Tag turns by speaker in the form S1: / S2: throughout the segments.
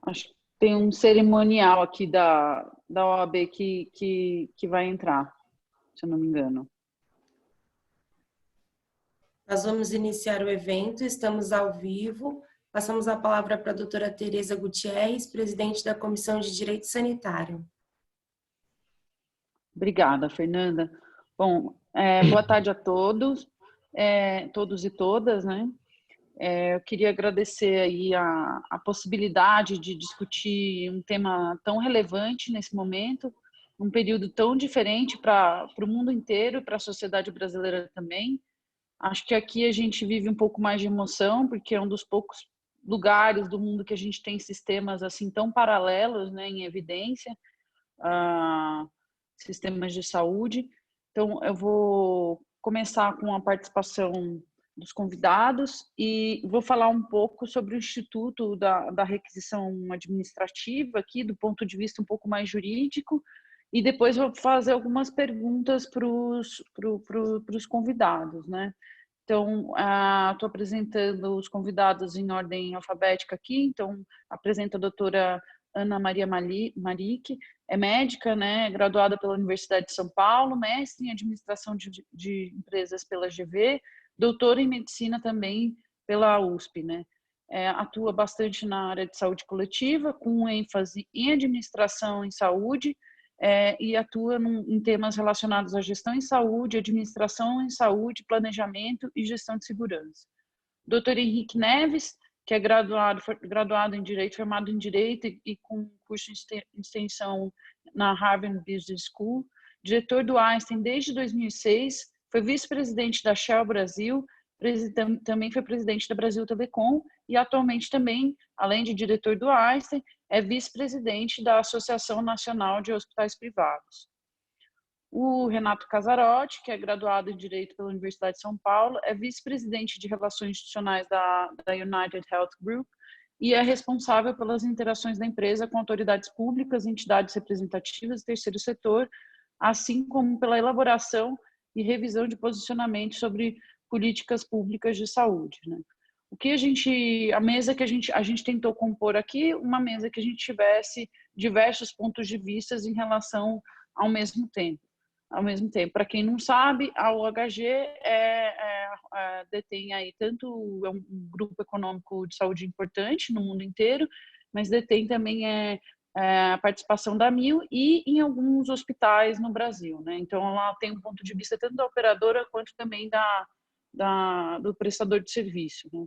S1: Acho que tem um cerimonial aqui da OAB que vai entrar, se eu não me engano.
S2: Nós vamos iniciar o evento, estamos ao vivo. Passamos a palavra para a doutora Tereza Gutierrez, presidente da Comissão de Direito Sanitário.
S1: Obrigada, Fernanda. Bom, boa tarde a todos, todos e todas, né? Eu queria agradecer aí a possibilidade de discutir um tema tão relevante nesse momento, um período tão diferente para o mundo inteiro, para a sociedade brasileira também. Acho que aqui a gente vive um pouco mais de emoção, porque é um dos poucos lugares do mundo que a gente tem sistemas assim tão paralelos, né, em evidência, sistemas de saúde. Então, eu vou começar com a participação dos convidados e vou falar um pouco sobre o Instituto da Requisição Administrativa aqui, do ponto de vista um pouco mais jurídico, e depois vou fazer algumas perguntas para os convidados, né? Então, estou apresentando os convidados em ordem alfabética aqui, então apresento a doutora Ana Maria Maric, é médica, né, graduada pela Universidade de São Paulo, mestre em administração de empresas pela GV, doutora em medicina também pela USP, né. Atua bastante na área de saúde coletiva, com ênfase em administração em saúde, e atua em temas relacionados à gestão em saúde, administração em saúde, planejamento e gestão de segurança. Dr. Henrique Neves, que é graduado em Direito, formado em Direito e com curso de extensão na Harvard Business School, diretor do Einstein desde 2006, foi vice-presidente da Shell Brasil, também foi presidente da Brasil Telecom e atualmente também, além de diretor do Einstein, é vice-presidente da Associação Nacional de Hospitais Privados. O Renato Casarotti, que é graduado em Direito pela Universidade de São Paulo, é vice-presidente de Relações Institucionais da United Health Group e é responsável pelas interações da empresa com autoridades públicas, entidades representativas e terceiro setor, assim como pela elaboração e revisão de posicionamentos sobre políticas públicas de saúde, né? A mesa que a gente tentou compor aqui, uma mesa que a gente tivesse diversos pontos de vista em relação ao mesmo tempo. Para quem não sabe, a UHG detém aí é um grupo econômico de saúde importante no mundo inteiro, mas detém também a participação da AMIL e em alguns hospitais no Brasil, né? Então, ela tem um ponto de vista tanto da operadora quanto também do prestador de serviço, né?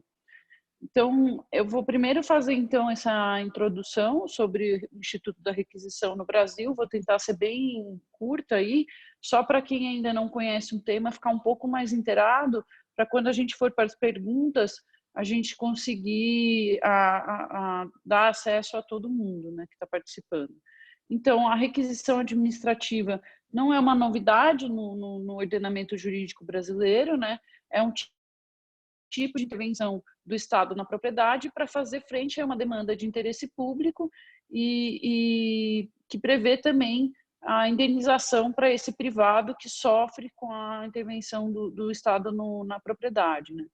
S1: Então, eu vou primeiro fazer então essa introdução sobre o Instituto da Requisição no Brasil, vou tentar ser bem curta aí, só para quem ainda não conhece o tema ficar um pouco mais inteirado, para quando a gente for para as perguntas, a gente conseguir dar acesso a todo mundo, né, que está participando. Então, a requisição administrativa não é uma novidade no ordenamento jurídico brasileiro, né? É um tipo de intervenção do Estado na propriedade para fazer frente a uma demanda de interesse público e que prevê também a indenização para esse privado que sofre com a intervenção do Estado na propriedade, né?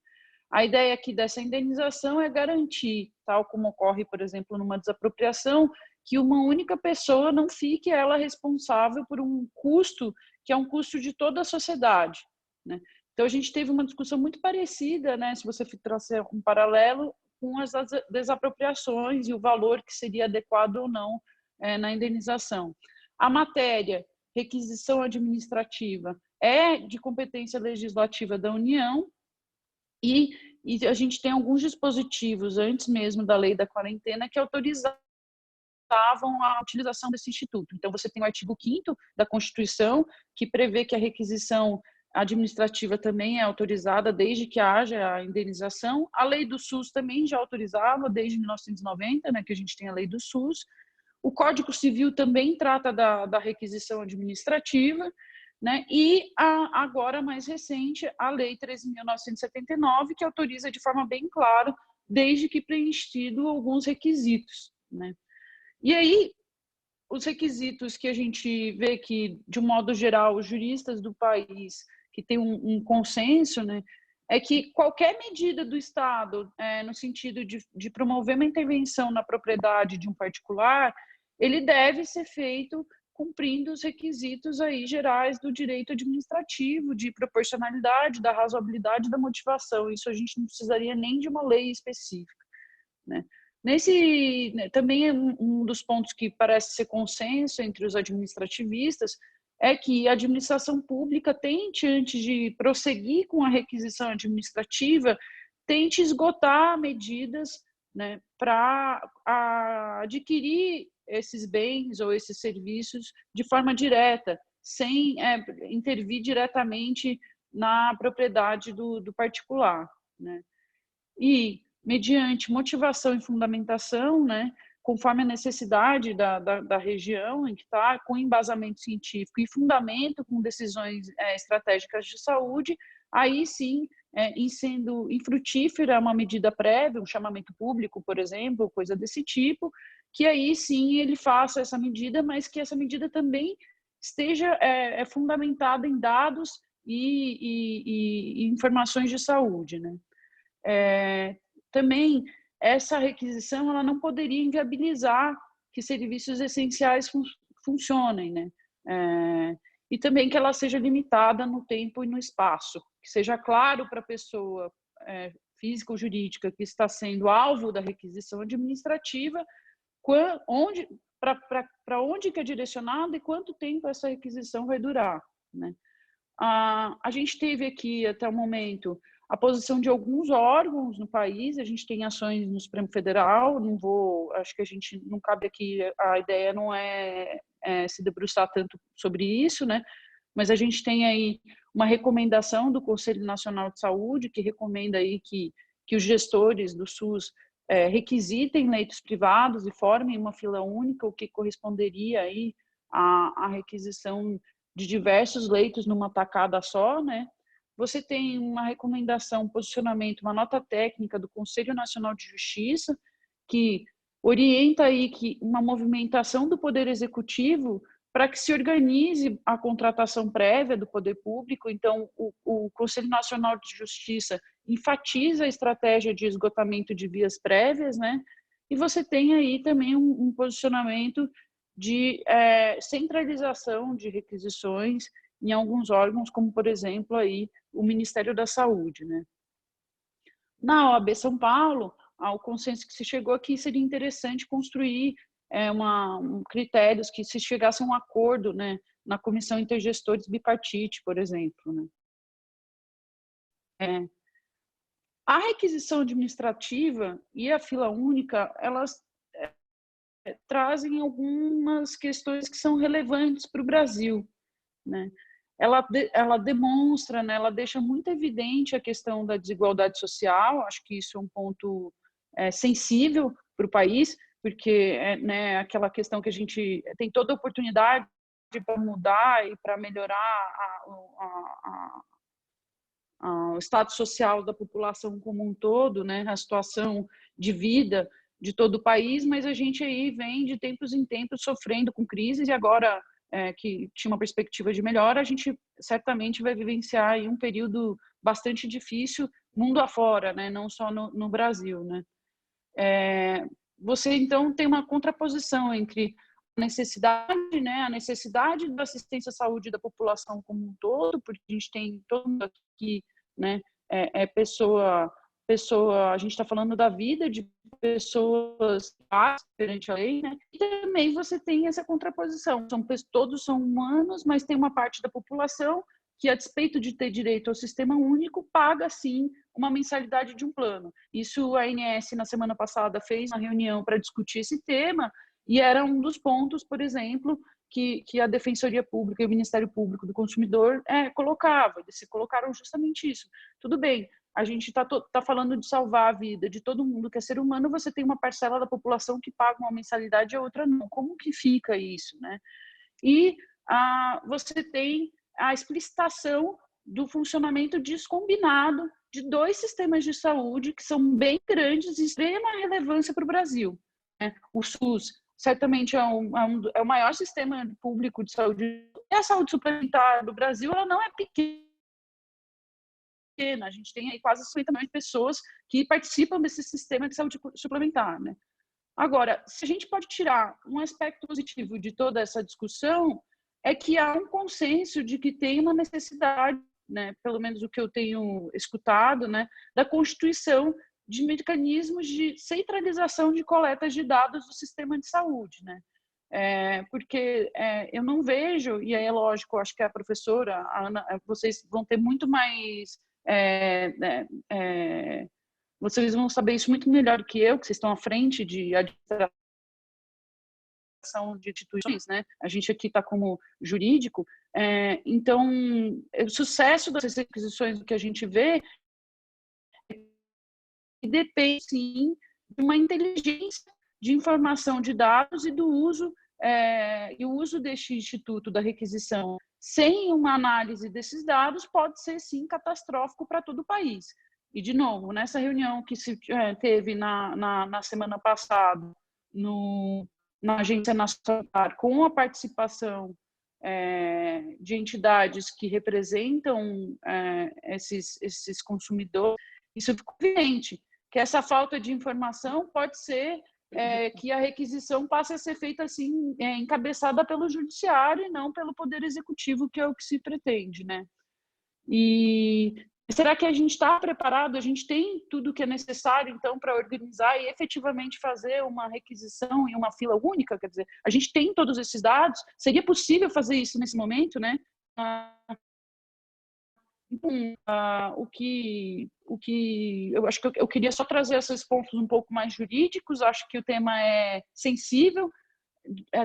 S1: A ideia aqui dessa indenização é garantir, tal como ocorre, por exemplo, numa desapropriação, que uma única pessoa não fique ela responsável por um custo que é um custo de toda a sociedade, né? Então, a gente teve uma discussão muito parecida, né, se você trazer um paralelo com as desapropriações e o valor que seria adequado ou não na indenização. A matéria, requisição administrativa, é de competência legislativa da União e a gente tem alguns dispositivos, antes mesmo da lei da quarentena, que autorizavam a utilização desse instituto. Então, você tem o artigo 5º da Constituição, que prevê que a requisição administrativa também é autorizada desde que haja a indenização. A lei do SUS também já autorizava desde 1990, né, que a gente tem a lei do SUS. O Código Civil também trata da requisição administrativa, né, e agora, mais recente, a Lei 13.979, que autoriza de forma bem clara, desde que preenchido alguns requisitos, né. E aí, os requisitos que a gente vê que, de um modo geral, os juristas do país que tem um consenso, né, é que qualquer medida do Estado, no sentido de promover uma intervenção na propriedade de um particular, ele deve ser feito cumprindo os requisitos aí gerais do direito administrativo, de proporcionalidade, da razoabilidade, da motivação. Isso a gente não precisaria nem de uma lei específica, né? Também é um dos pontos que parece ser consenso entre os administrativistas é que a administração pública tente, antes de prosseguir com a requisição administrativa, tente esgotar medidas, né, para adquirir esses bens ou esses serviços de forma direta, sem intervir diretamente na propriedade do particular, né? E, mediante motivação e fundamentação, né, conforme a necessidade da região em que está, com embasamento científico e fundamento com decisões estratégicas de saúde, aí sim, em sendo infrutífera uma medida prévia, um chamamento público, por exemplo, coisa desse tipo, que aí sim ele faça essa medida, mas que essa medida também esteja fundamentada em dados e informações de saúde, né? Também essa requisição ela não poderia inviabilizar que serviços essenciais funcionem, né? E também que ela seja limitada no tempo e no espaço, que seja claro para a pessoa física ou jurídica que está sendo alvo da requisição administrativa, para onde que é direcionado e quanto tempo essa requisição vai durar, né? A gente teve aqui, até o momento, a posição de alguns órgãos no país, a gente tem ações no Supremo Federal, acho que a gente não cabe aqui, a ideia não é se debruçar tanto sobre isso, né? Mas a gente tem aí uma recomendação do Conselho Nacional de Saúde, que recomenda aí que os gestores do SUS requisitem leitos privados e formem uma fila única, o que corresponderia aí à requisição de diversos leitos numa tacada só, né? Você tem uma recomendação, um posicionamento, uma nota técnica do Conselho Nacional de Justiça, que orienta aí que uma movimentação do Poder Executivo para que se organize a contratação prévia do poder público. Então, o Conselho Nacional de Justiça enfatiza a estratégia de esgotamento de vias prévias, né? E você tem aí também um posicionamento de centralização de requisições em alguns órgãos, como, por exemplo, aí, o Ministério da Saúde, né? Na OAB São Paulo, o consenso que se chegou aqui seria interessante construir critérios que se chegasse a um acordo, né, na Comissão Intergestores Bipartite, por exemplo, né? A requisição administrativa e a fila única, elas trazem algumas questões que são relevantes para o Brasil, né? Ela demonstra, né, ela deixa muito evidente a questão da desigualdade social. Acho que isso é um ponto sensível para o país, porque né, aquela questão que a gente tem toda a oportunidade para mudar e para melhorar o status social da população como um todo, né, a situação de vida de todo o país, mas a gente aí vem de tempos em tempos sofrendo com crises, e agora que tinha uma perspectiva de melhora, a gente certamente vai vivenciar aí um período bastante difícil mundo afora, né, não só no Brasil, né? Você então tem uma contraposição entre a necessidade da assistência à saúde da população como um todo, porque a gente tem todo mundo aqui, né, a gente está falando da vida de pessoas perante a lei, né? E também você tem essa contraposição, todos são humanos, mas tem uma parte da população que, a despeito de ter direito ao sistema único, paga sim uma mensalidade de um plano. Isso a ANS, na semana passada, fez uma reunião para discutir esse tema, e era um dos pontos, por exemplo, que a Defensoria Pública e o Ministério Público do Consumidor colocava. Eles se colocaram justamente isso. Tudo bem, a gente está falando de salvar a vida de todo mundo que é ser humano, você tem uma parcela da população que paga uma mensalidade e a outra não. Como que fica isso, né? E você tem a explicitação do funcionamento descombinado de dois sistemas de saúde que são bem grandes e de extrema relevância para o Brasil, né? O SUS certamente é o maior sistema público de saúde, e a saúde suplementar do Brasil ela não é pequena, pequena, a gente tem aí quase 50 milhões de pessoas que participam desse sistema de saúde suplementar, né? Agora, se a gente pode tirar um aspecto positivo de toda essa discussão, é que há um consenso de que tem uma necessidade, né, pelo menos o que eu tenho escutado, né, da constituição de mecanismos de centralização de coletas de dados do sistema de saúde, né? Porque eu não vejo, e aí é lógico, acho que a professora, a Ana, vocês vão ter muito mais... vocês vão saber isso muito melhor do que eu, que vocês estão à frente de administração de instituições, né? A gente aqui está como jurídico. Então, o sucesso dessas requisições que a gente vê depende, sim, de uma inteligência de informação de dados e do uso, e o uso deste instituto da requisição sem uma análise desses dados pode ser, sim, catastrófico para todo o país. E, de novo, nessa reunião que se teve na semana passada, na Agência Nacional, com a participação de entidades que representam esses consumidores, isso ficou evidente, que essa falta de informação pode ser que a requisição passe a ser feita assim, encabeçada pelo judiciário e não pelo poder executivo, que é o que se pretende, né? E será que a gente está preparado? A gente tem tudo o que é necessário, então, para organizar e efetivamente fazer uma requisição em uma fila única? Quer dizer, a gente tem todos esses dados? Seria possível fazer isso nesse momento, né? Então, o que eu acho que eu queria só trazer esses pontos um pouco mais jurídicos. Acho que o tema é sensível,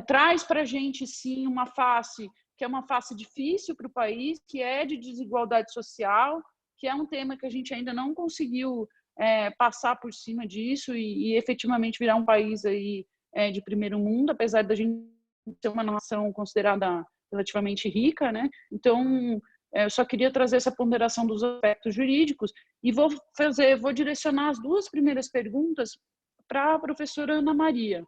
S1: traz para a gente, sim, uma face que é uma face difícil para o país, que é de desigualdade social, que é um tema que a gente ainda não conseguiu passar por cima disso e efetivamente virar um país aí, de primeiro mundo, apesar da gente ser uma nação considerada relativamente rica, né? Então, eu só queria trazer essa ponderação dos aspectos jurídicos e vou direcionar as duas primeiras perguntas para a professora Ana Maria.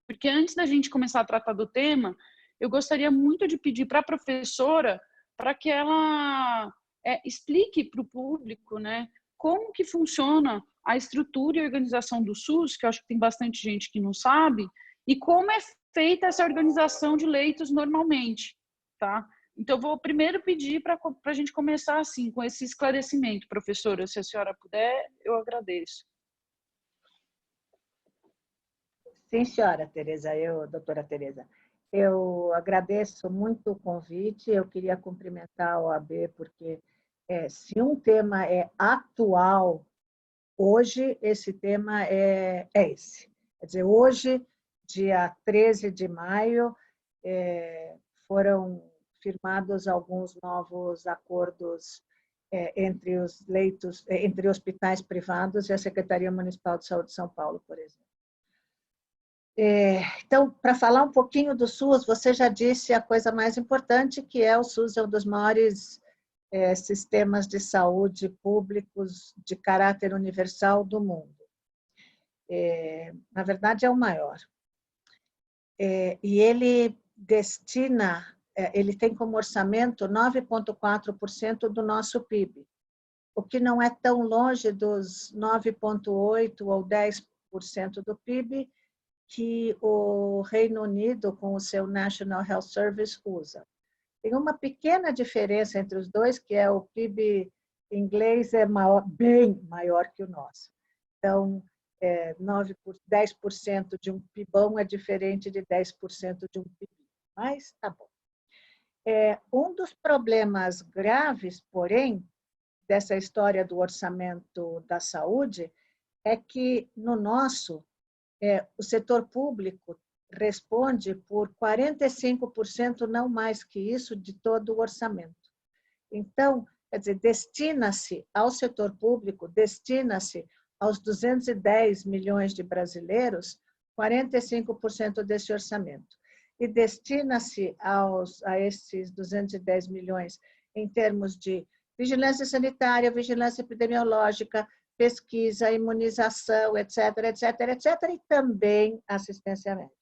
S1: Porque antes da gente começar a tratar do tema, eu gostaria muito de pedir para a professora para que ela explique para o público, né, como que funciona a estrutura e organização do SUS, que eu acho que tem bastante gente que não sabe, e como é feita essa organização de leitos normalmente, tá? Então, eu vou primeiro pedir para a gente começar assim, com esse esclarecimento, professora. Se a senhora puder, eu agradeço.
S3: Sim, senhora Tereza, doutora Tereza. Eu agradeço muito o convite, eu queria cumprimentar a OAB, porque se um tema é atual, hoje esse tema é esse. Quer dizer, hoje, dia 13 de maio, foram firmados alguns novos acordos entre os leitos, entre hospitais privados e a Secretaria Municipal de Saúde de São Paulo, por exemplo. Então, para falar um pouquinho do SUS, você já disse a coisa mais importante, que o SUS é um dos maiores sistemas de saúde públicos de caráter universal do mundo. Na verdade, é o maior. E ele ele tem como orçamento 9,4% do nosso PIB, o que não é tão longe dos 9,8% ou 10% do PIB que o Reino Unido, com o seu National Health Service, usa. Tem uma pequena diferença entre os dois, que o PIB inglês é bem maior que o nosso. Então, 10% de um PIBão é diferente de 10% de um PIB. Mas tá bom. Um dos problemas graves, porém, dessa história do orçamento da saúde, é que no nosso, o setor público responde por 45%, não mais que isso, de todo o orçamento. Então, quer dizer, destina-se ao setor público, destina-se aos 210 milhões de brasileiros, 45% desse orçamento. E destina-se a esses 210 milhões em termos de vigilância sanitária, vigilância epidemiológica, pesquisa, imunização, etc., etc., etc., e também assistência médica.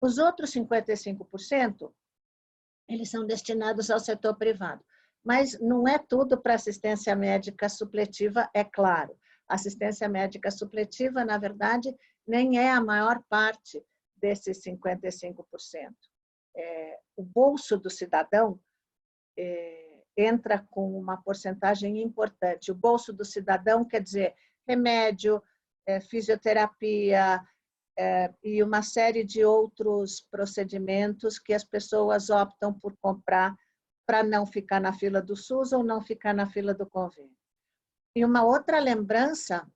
S3: Os outros 55%, eles são destinados ao setor privado. Mas não é tudo para assistência médica supletiva, é claro. A assistência médica supletiva, na verdade, nem é a maior parte desses 55%. O bolso do cidadão entra com uma porcentagem importante. O bolso do cidadão quer dizer remédio, fisioterapia e uma série de outros procedimentos que as pessoas optam por comprar para não ficar na fila do SUS ou não ficar na fila do convênio. E uma outra lembrança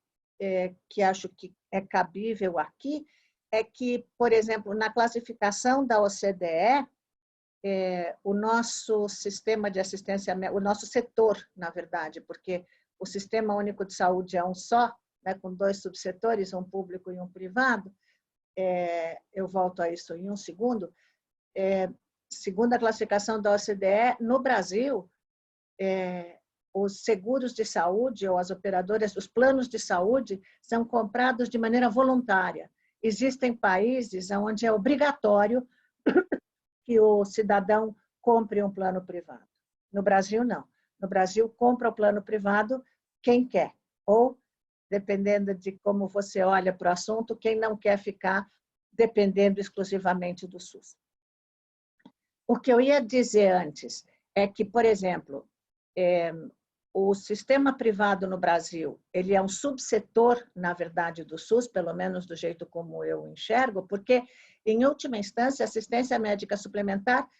S3: que acho que é cabível aqui é que, por exemplo, na classificação da OCDE, o nosso sistema de assistência, o nosso setor, na verdade, porque o Sistema Único de Saúde é um só, né, com 2 subsetores, um público e um privado, eu volto a isso em um segundo, segundo a classificação da OCDE, no Brasil, os seguros de saúde ou as operadoras, os planos de saúde são comprados de maneira voluntária. Existem países onde é obrigatório que o cidadão compre um plano privado. No Brasil, não. No Brasil, compra o plano privado quem quer, ou, dependendo de como você olha para o assunto, quem não quer ficar dependendo exclusivamente do SUS. O que eu ia dizer antes é que, por exemplo, o sistema privado no Brasil, ele é um subsetor, na verdade, do SUS, pelo menos do jeito como eu enxergo, porque, em última instância, a assistência médica suplementar,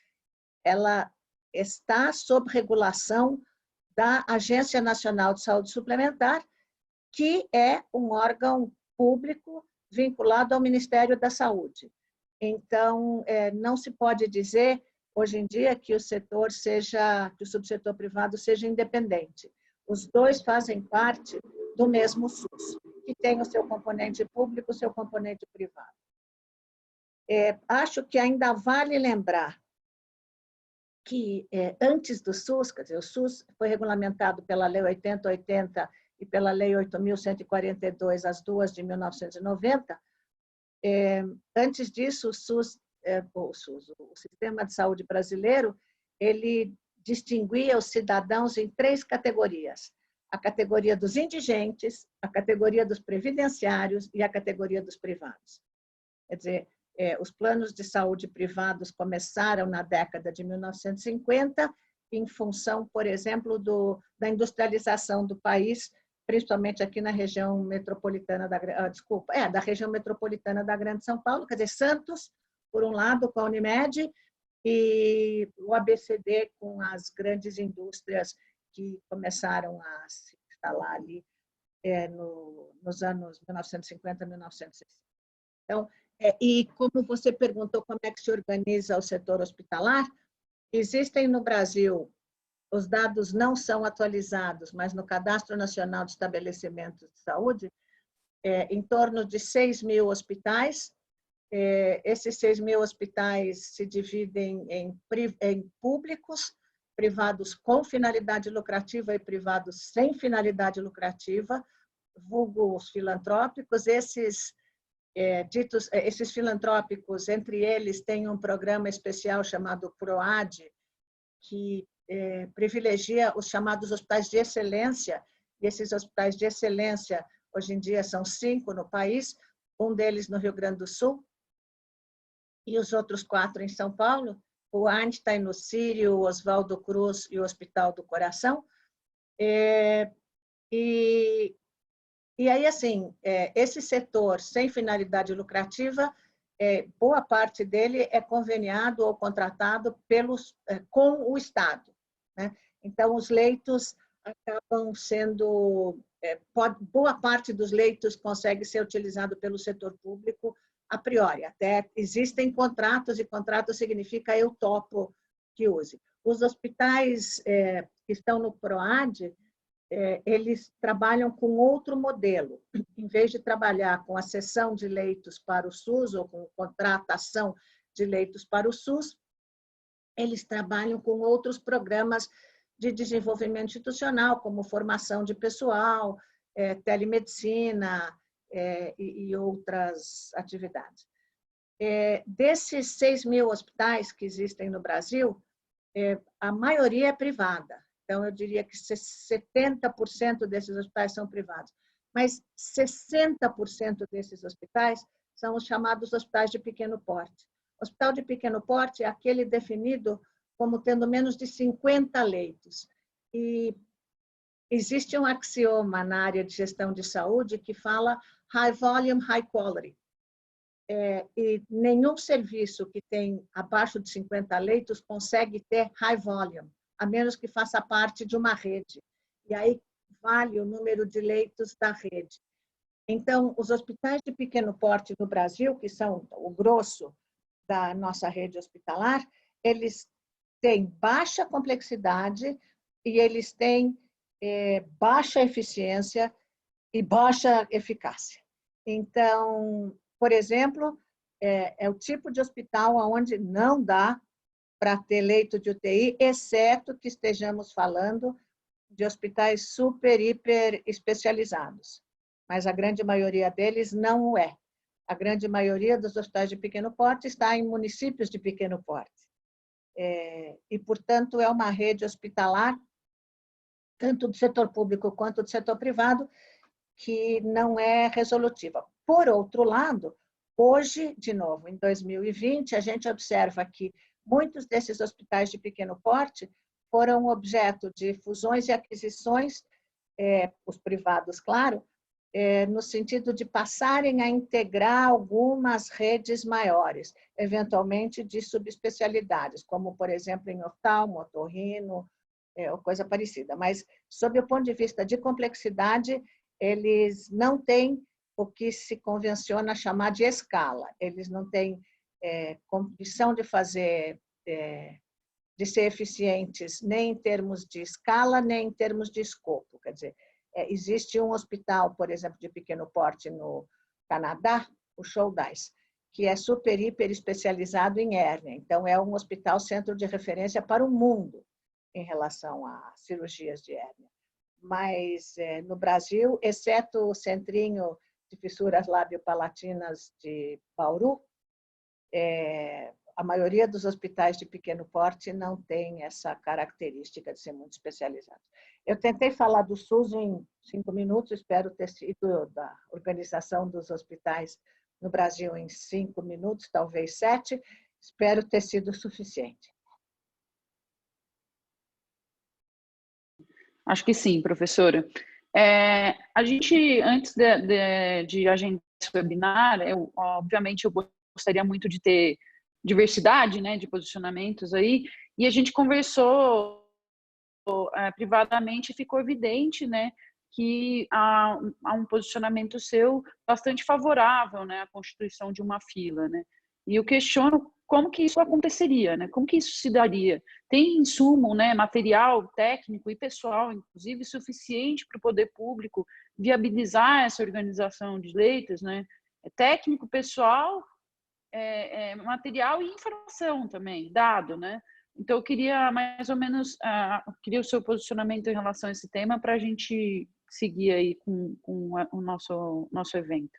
S3: ela está sob regulação da Agência Nacional de Saúde Suplementar, que é um órgão público vinculado ao Ministério da Saúde. Então, não se pode dizer hoje em dia que o setor seja, que o subsetor privado seja independente. Os dois fazem parte do mesmo SUS, que tem o seu componente público, o seu componente privado. Acho que ainda vale lembrar que antes do SUS, quer dizer, o SUS foi regulamentado pela Lei 8080 e pela Lei 8.142, as duas de 1990. Antes disso, o Sistema de Saúde brasileiro, ele distinguia os cidadãos em 3 categorias: a categoria dos indigentes, a categoria dos previdenciários e a categoria dos privados. Quer dizer, os planos de saúde privados começaram na década de 1950, em função, por exemplo, da industrialização do país, principalmente aqui na região metropolitana da região metropolitana da Grande São Paulo, quer dizer, Santos, por um lado, com a Unimed, e o ABCD com as grandes indústrias que começaram a se instalar ali nos anos 1950 e 1960. Então, e como você perguntou como é que se organiza o setor hospitalar, existem no Brasil, os dados não são atualizados, mas no Cadastro Nacional de Estabelecimentos de Saúde, em torno de 6.000 hospitais. Esses 6.000 hospitais se dividem em públicos, privados com finalidade lucrativa e privados sem finalidade lucrativa, vulgo os filantrópicos. Esses filantrópicos, entre eles, têm um programa especial chamado PROAD, que privilegia os chamados hospitais de excelência. E esses hospitais de excelência, hoje em dia, são 5 no país, um deles no Rio Grande do Sul, e os outros 4 em São Paulo, o Einstein no Sírio, o Oswaldo Cruz e o Hospital do Coração. E aí, assim, esse setor sem finalidade lucrativa, boa parte dele é conveniado ou contratado com o Estado, né? Então, os leitos acabam sendo... boa parte dos leitos consegue ser utilizado pelo setor público a priori. Até existem contratos, e contrato significa eu topo que use. Os hospitais que estão no PROAD, eles trabalham com outro modelo. Em vez de trabalhar com a cessão de leitos para o SUS ou com contratação de leitos para o SUS, eles trabalham com outros programas de desenvolvimento institucional, como formação de pessoal, telemedicina e outras atividades. Desses 6.000 hospitais que existem no Brasil, a maioria é privada. Então, eu diria que 70% desses hospitais são privados. Mas 60% desses hospitais são os chamados hospitais de pequeno porte. Hospital de pequeno porte é aquele definido como tendo menos de 50 leitos. E existe um axioma na área de gestão de saúde que fala high volume, high quality. E nenhum serviço que tem abaixo de 50 leitos consegue ter high volume, a menos que faça parte de uma rede. E aí vale o número de leitos da rede. Então, os hospitais de pequeno porte no Brasil, que são o grosso da nossa rede hospitalar, eles têm baixa complexidade e eles têm baixa eficiência e baixa eficácia. Então, por exemplo, é o tipo de hospital onde não dá para ter leito de UTI, exceto que estejamos falando de hospitais super, hiper especializados. Mas a grande maioria deles não o é. A grande maioria dos hospitais de pequeno porte está em municípios de pequeno porte. E, portanto, é uma rede hospitalar, tanto do setor público quanto do setor privado, que não é resolutiva. Por outro lado, hoje, de novo, em 2020, a gente observa que muitos desses hospitais de pequeno porte foram objeto de fusões e aquisições, os privados, claro, no sentido de passarem a integrar algumas redes maiores, eventualmente de subespecialidades, como, por exemplo, em oftalmo, otorrino, ou coisa parecida. Mas, sob o ponto de vista de complexidade, eles não têm o que se convenciona chamar de escala. Eles não têm condição de fazer, de ser eficientes nem em termos de escala, nem em termos de escopo. Quer dizer, existe um hospital, por exemplo, de pequeno porte no Canadá, o Shouldice, que é super, hiper especializado em hérnia. Então, é um hospital centro de referência para o mundo em relação a cirurgias de hérnia. Mas, no Brasil, exceto o Centrinho de Fissuras Lábio-Palatinas de Bauru, a maioria dos hospitais de pequeno porte não tem essa característica de ser muito especializado. Eu tentei falar do SUS em 5 minutos, espero ter sido da organização dos hospitais no Brasil em 5 minutos, talvez 7, espero ter sido suficiente.
S1: Acho que sim, professora. A gente, antes de agendar esse webinar, obviamente eu gostaria muito de ter diversidade, né, de posicionamentos aí, e a gente conversou privadamente e ficou evidente, né, que há um posicionamento seu bastante favorável, né, à constituição de uma fila, né, e eu questiono como que isso aconteceria, né, como que isso se daria? Tem insumo, né, material, técnico e pessoal, inclusive, suficiente para o poder público viabilizar essa organização de leitos, né, técnico, pessoal, material e informação também, dado, né? Então, eu queria mais ou menos, queria o seu posicionamento em relação a esse tema para a gente seguir aí com o nosso evento.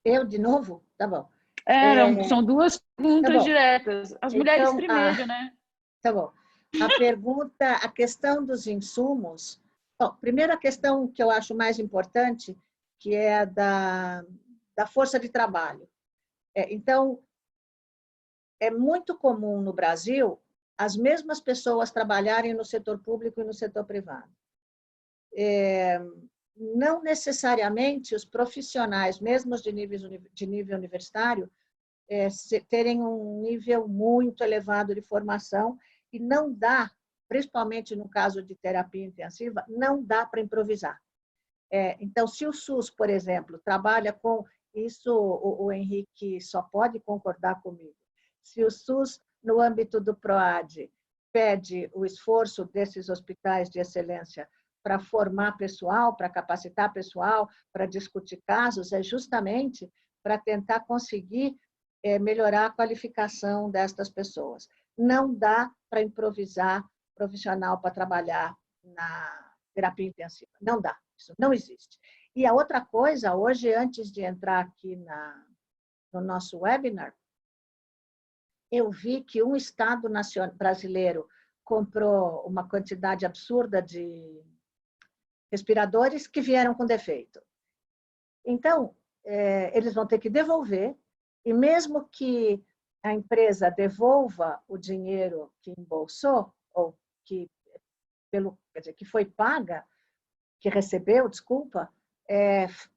S3: Eu, de novo? Tá bom.
S1: São duas perguntas diretas. As mulheres
S3: então,
S1: primeiro, né?
S3: Tá bom. A questão dos insumos. Bom, primeiro a questão que eu acho mais importante, que é a da força de trabalho. Então, é muito comum no Brasil as mesmas pessoas trabalharem no setor público e no setor privado. Não necessariamente os profissionais, mesmo de nível universitário, terem um nível muito elevado de formação e não dá, principalmente no caso de terapia intensiva, não dá para improvisar. Então, se o SUS, por exemplo, trabalha com isso, o Henrique só pode concordar comigo. Se o SUS, no âmbito do PROAD, pede o esforço desses hospitais de excelência para formar pessoal, para capacitar pessoal, para discutir casos, é justamente para tentar conseguir melhorar a qualificação destas pessoas. Não dá para improvisar profissional para trabalhar na terapia intensiva. Não dá, isso não existe. E a outra coisa, hoje, antes de entrar aqui no nosso webinar, eu vi que um Estado brasileiro comprou uma quantidade absurda de respiradores que vieram com defeito. Então, eles vão ter que devolver, e mesmo que a empresa devolva o dinheiro que embolsou, ou que, quer dizer, que foi paga, que recebeu, desculpa,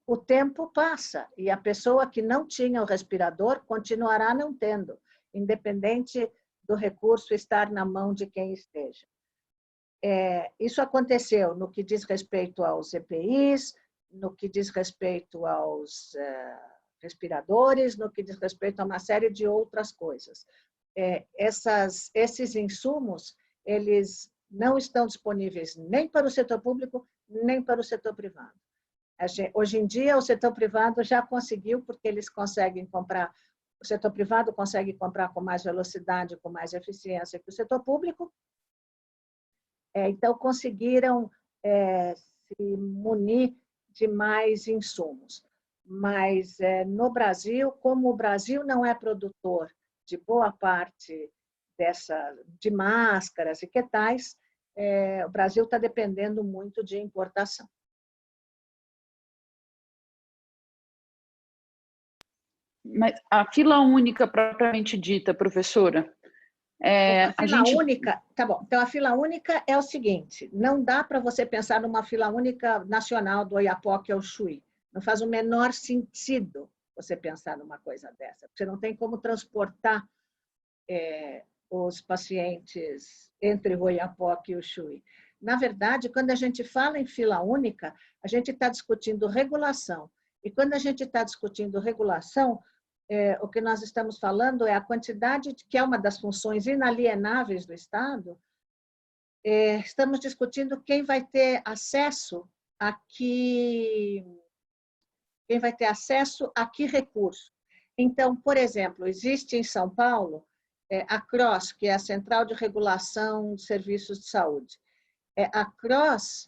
S3: o tempo passa e a pessoa que não tinha o respirador continuará não tendo, independente do recurso estar na mão de quem esteja. Isso aconteceu no que diz respeito aos EPIs, no que diz respeito aos respiradores, no que diz respeito a uma série de outras coisas. Esses insumos, eles não estão disponíveis nem para o setor público, nem para o setor privado. Hoje em dia, o setor privado já conseguiu, porque eles conseguem comprar, o setor privado consegue comprar com mais velocidade, com mais eficiência que o setor público. Então, conseguiram se munir de mais insumos. Mas, no Brasil, como o Brasil não é produtor de boa parte de máscaras e que tais, o Brasil está dependendo muito de importação.
S1: Mas a fila única propriamente dita, professora,
S3: a fila única, tá bom. Então, a fila única é o seguinte, não dá para você pensar numa fila única nacional do Oiapoque ao Chuí. Não faz o menor sentido você pensar numa coisa dessa, porque você não tem como transportar os pacientes entre o Oiapoque e o Chuí. Na verdade, quando a gente fala em fila única, a gente está discutindo regulação. E quando a gente está discutindo regulação, o que nós estamos falando é a quantidade, que é uma das funções inalienáveis do Estado, estamos discutindo quem vai ter acesso a que recurso. Então, por exemplo, existe em São Paulo a CROSS, que é a Central de Regulação de Serviços de Saúde. A CROSS,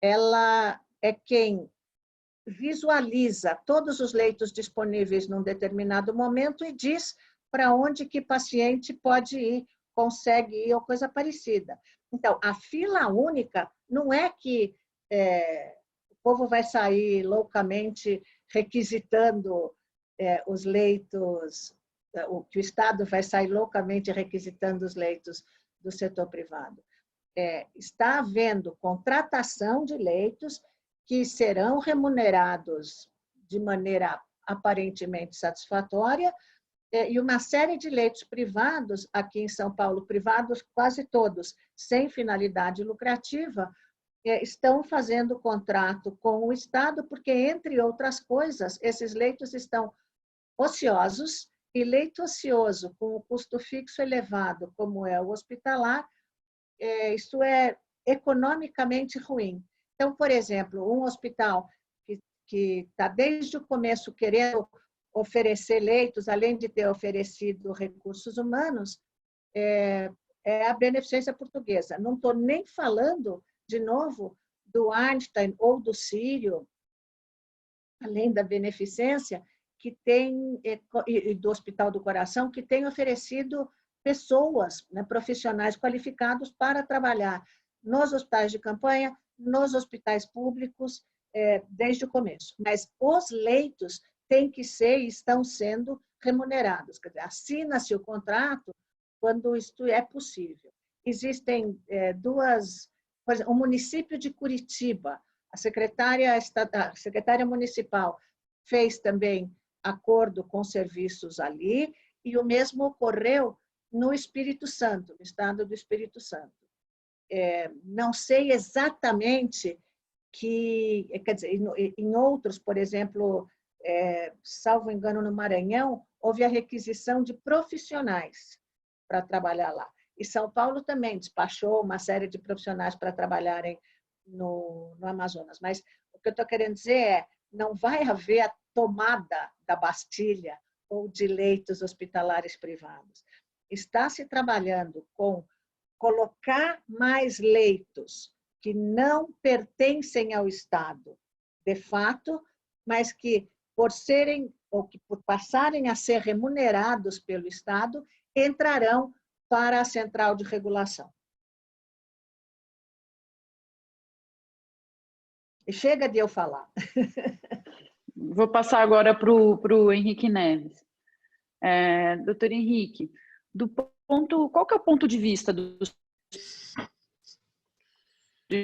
S3: ela é quem visualiza todos os leitos disponíveis num determinado momento e diz para onde que paciente pode ir, consegue ir ou coisa parecida. Então, a fila única não é que o povo vai sair loucamente requisitando os leitos, que o Estado vai sair loucamente requisitando os leitos do setor privado. Está havendo contratação de leitos que serão remunerados de maneira aparentemente satisfatória, e uma série de leitos privados, aqui em São Paulo, privados quase todos, sem finalidade lucrativa, estão fazendo contrato com o Estado, porque, entre outras coisas, esses leitos estão ociosos, e leito ocioso com o custo fixo elevado, como é o hospitalar, isso é economicamente ruim. Então, por exemplo, um hospital que está desde o começo querendo oferecer leitos, além de ter oferecido recursos humanos, é a Beneficência Portuguesa. Não estou nem falando, de novo, do Einstein ou do Sírio, além da Beneficência, que tem, e do Hospital do Coração, que tem oferecido pessoas, né, profissionais qualificados para trabalhar nos hospitais de campanha, nos hospitais públicos, desde o começo. Mas os leitos têm que ser e estão sendo remunerados. Quer dizer, assina-se o contrato quando isto é possível. Existem duas... Por exemplo, o município de Curitiba, a secretária municipal fez também acordo com serviços ali, e o mesmo ocorreu no Espírito Santo, no estado do Espírito Santo. Não sei exatamente quer dizer, em outros, por exemplo, salvo engano, no Maranhão, houve a requisição de profissionais para trabalhar lá. E São Paulo também despachou uma série de profissionais para trabalharem no Amazonas. Mas o que eu estou querendo dizer não vai haver a tomada da Bastilha ou de leitos hospitalares privados. Está se trabalhando com colocar mais leitos que não pertencem ao Estado, de fato, mas que por serem ou que por passarem a ser remunerados pelo Estado, entrarão para a central de regulação. E chega de eu falar.
S1: Vou passar agora para o Henrique Neves. Doutor Henrique, qual que é o ponto de vista dos...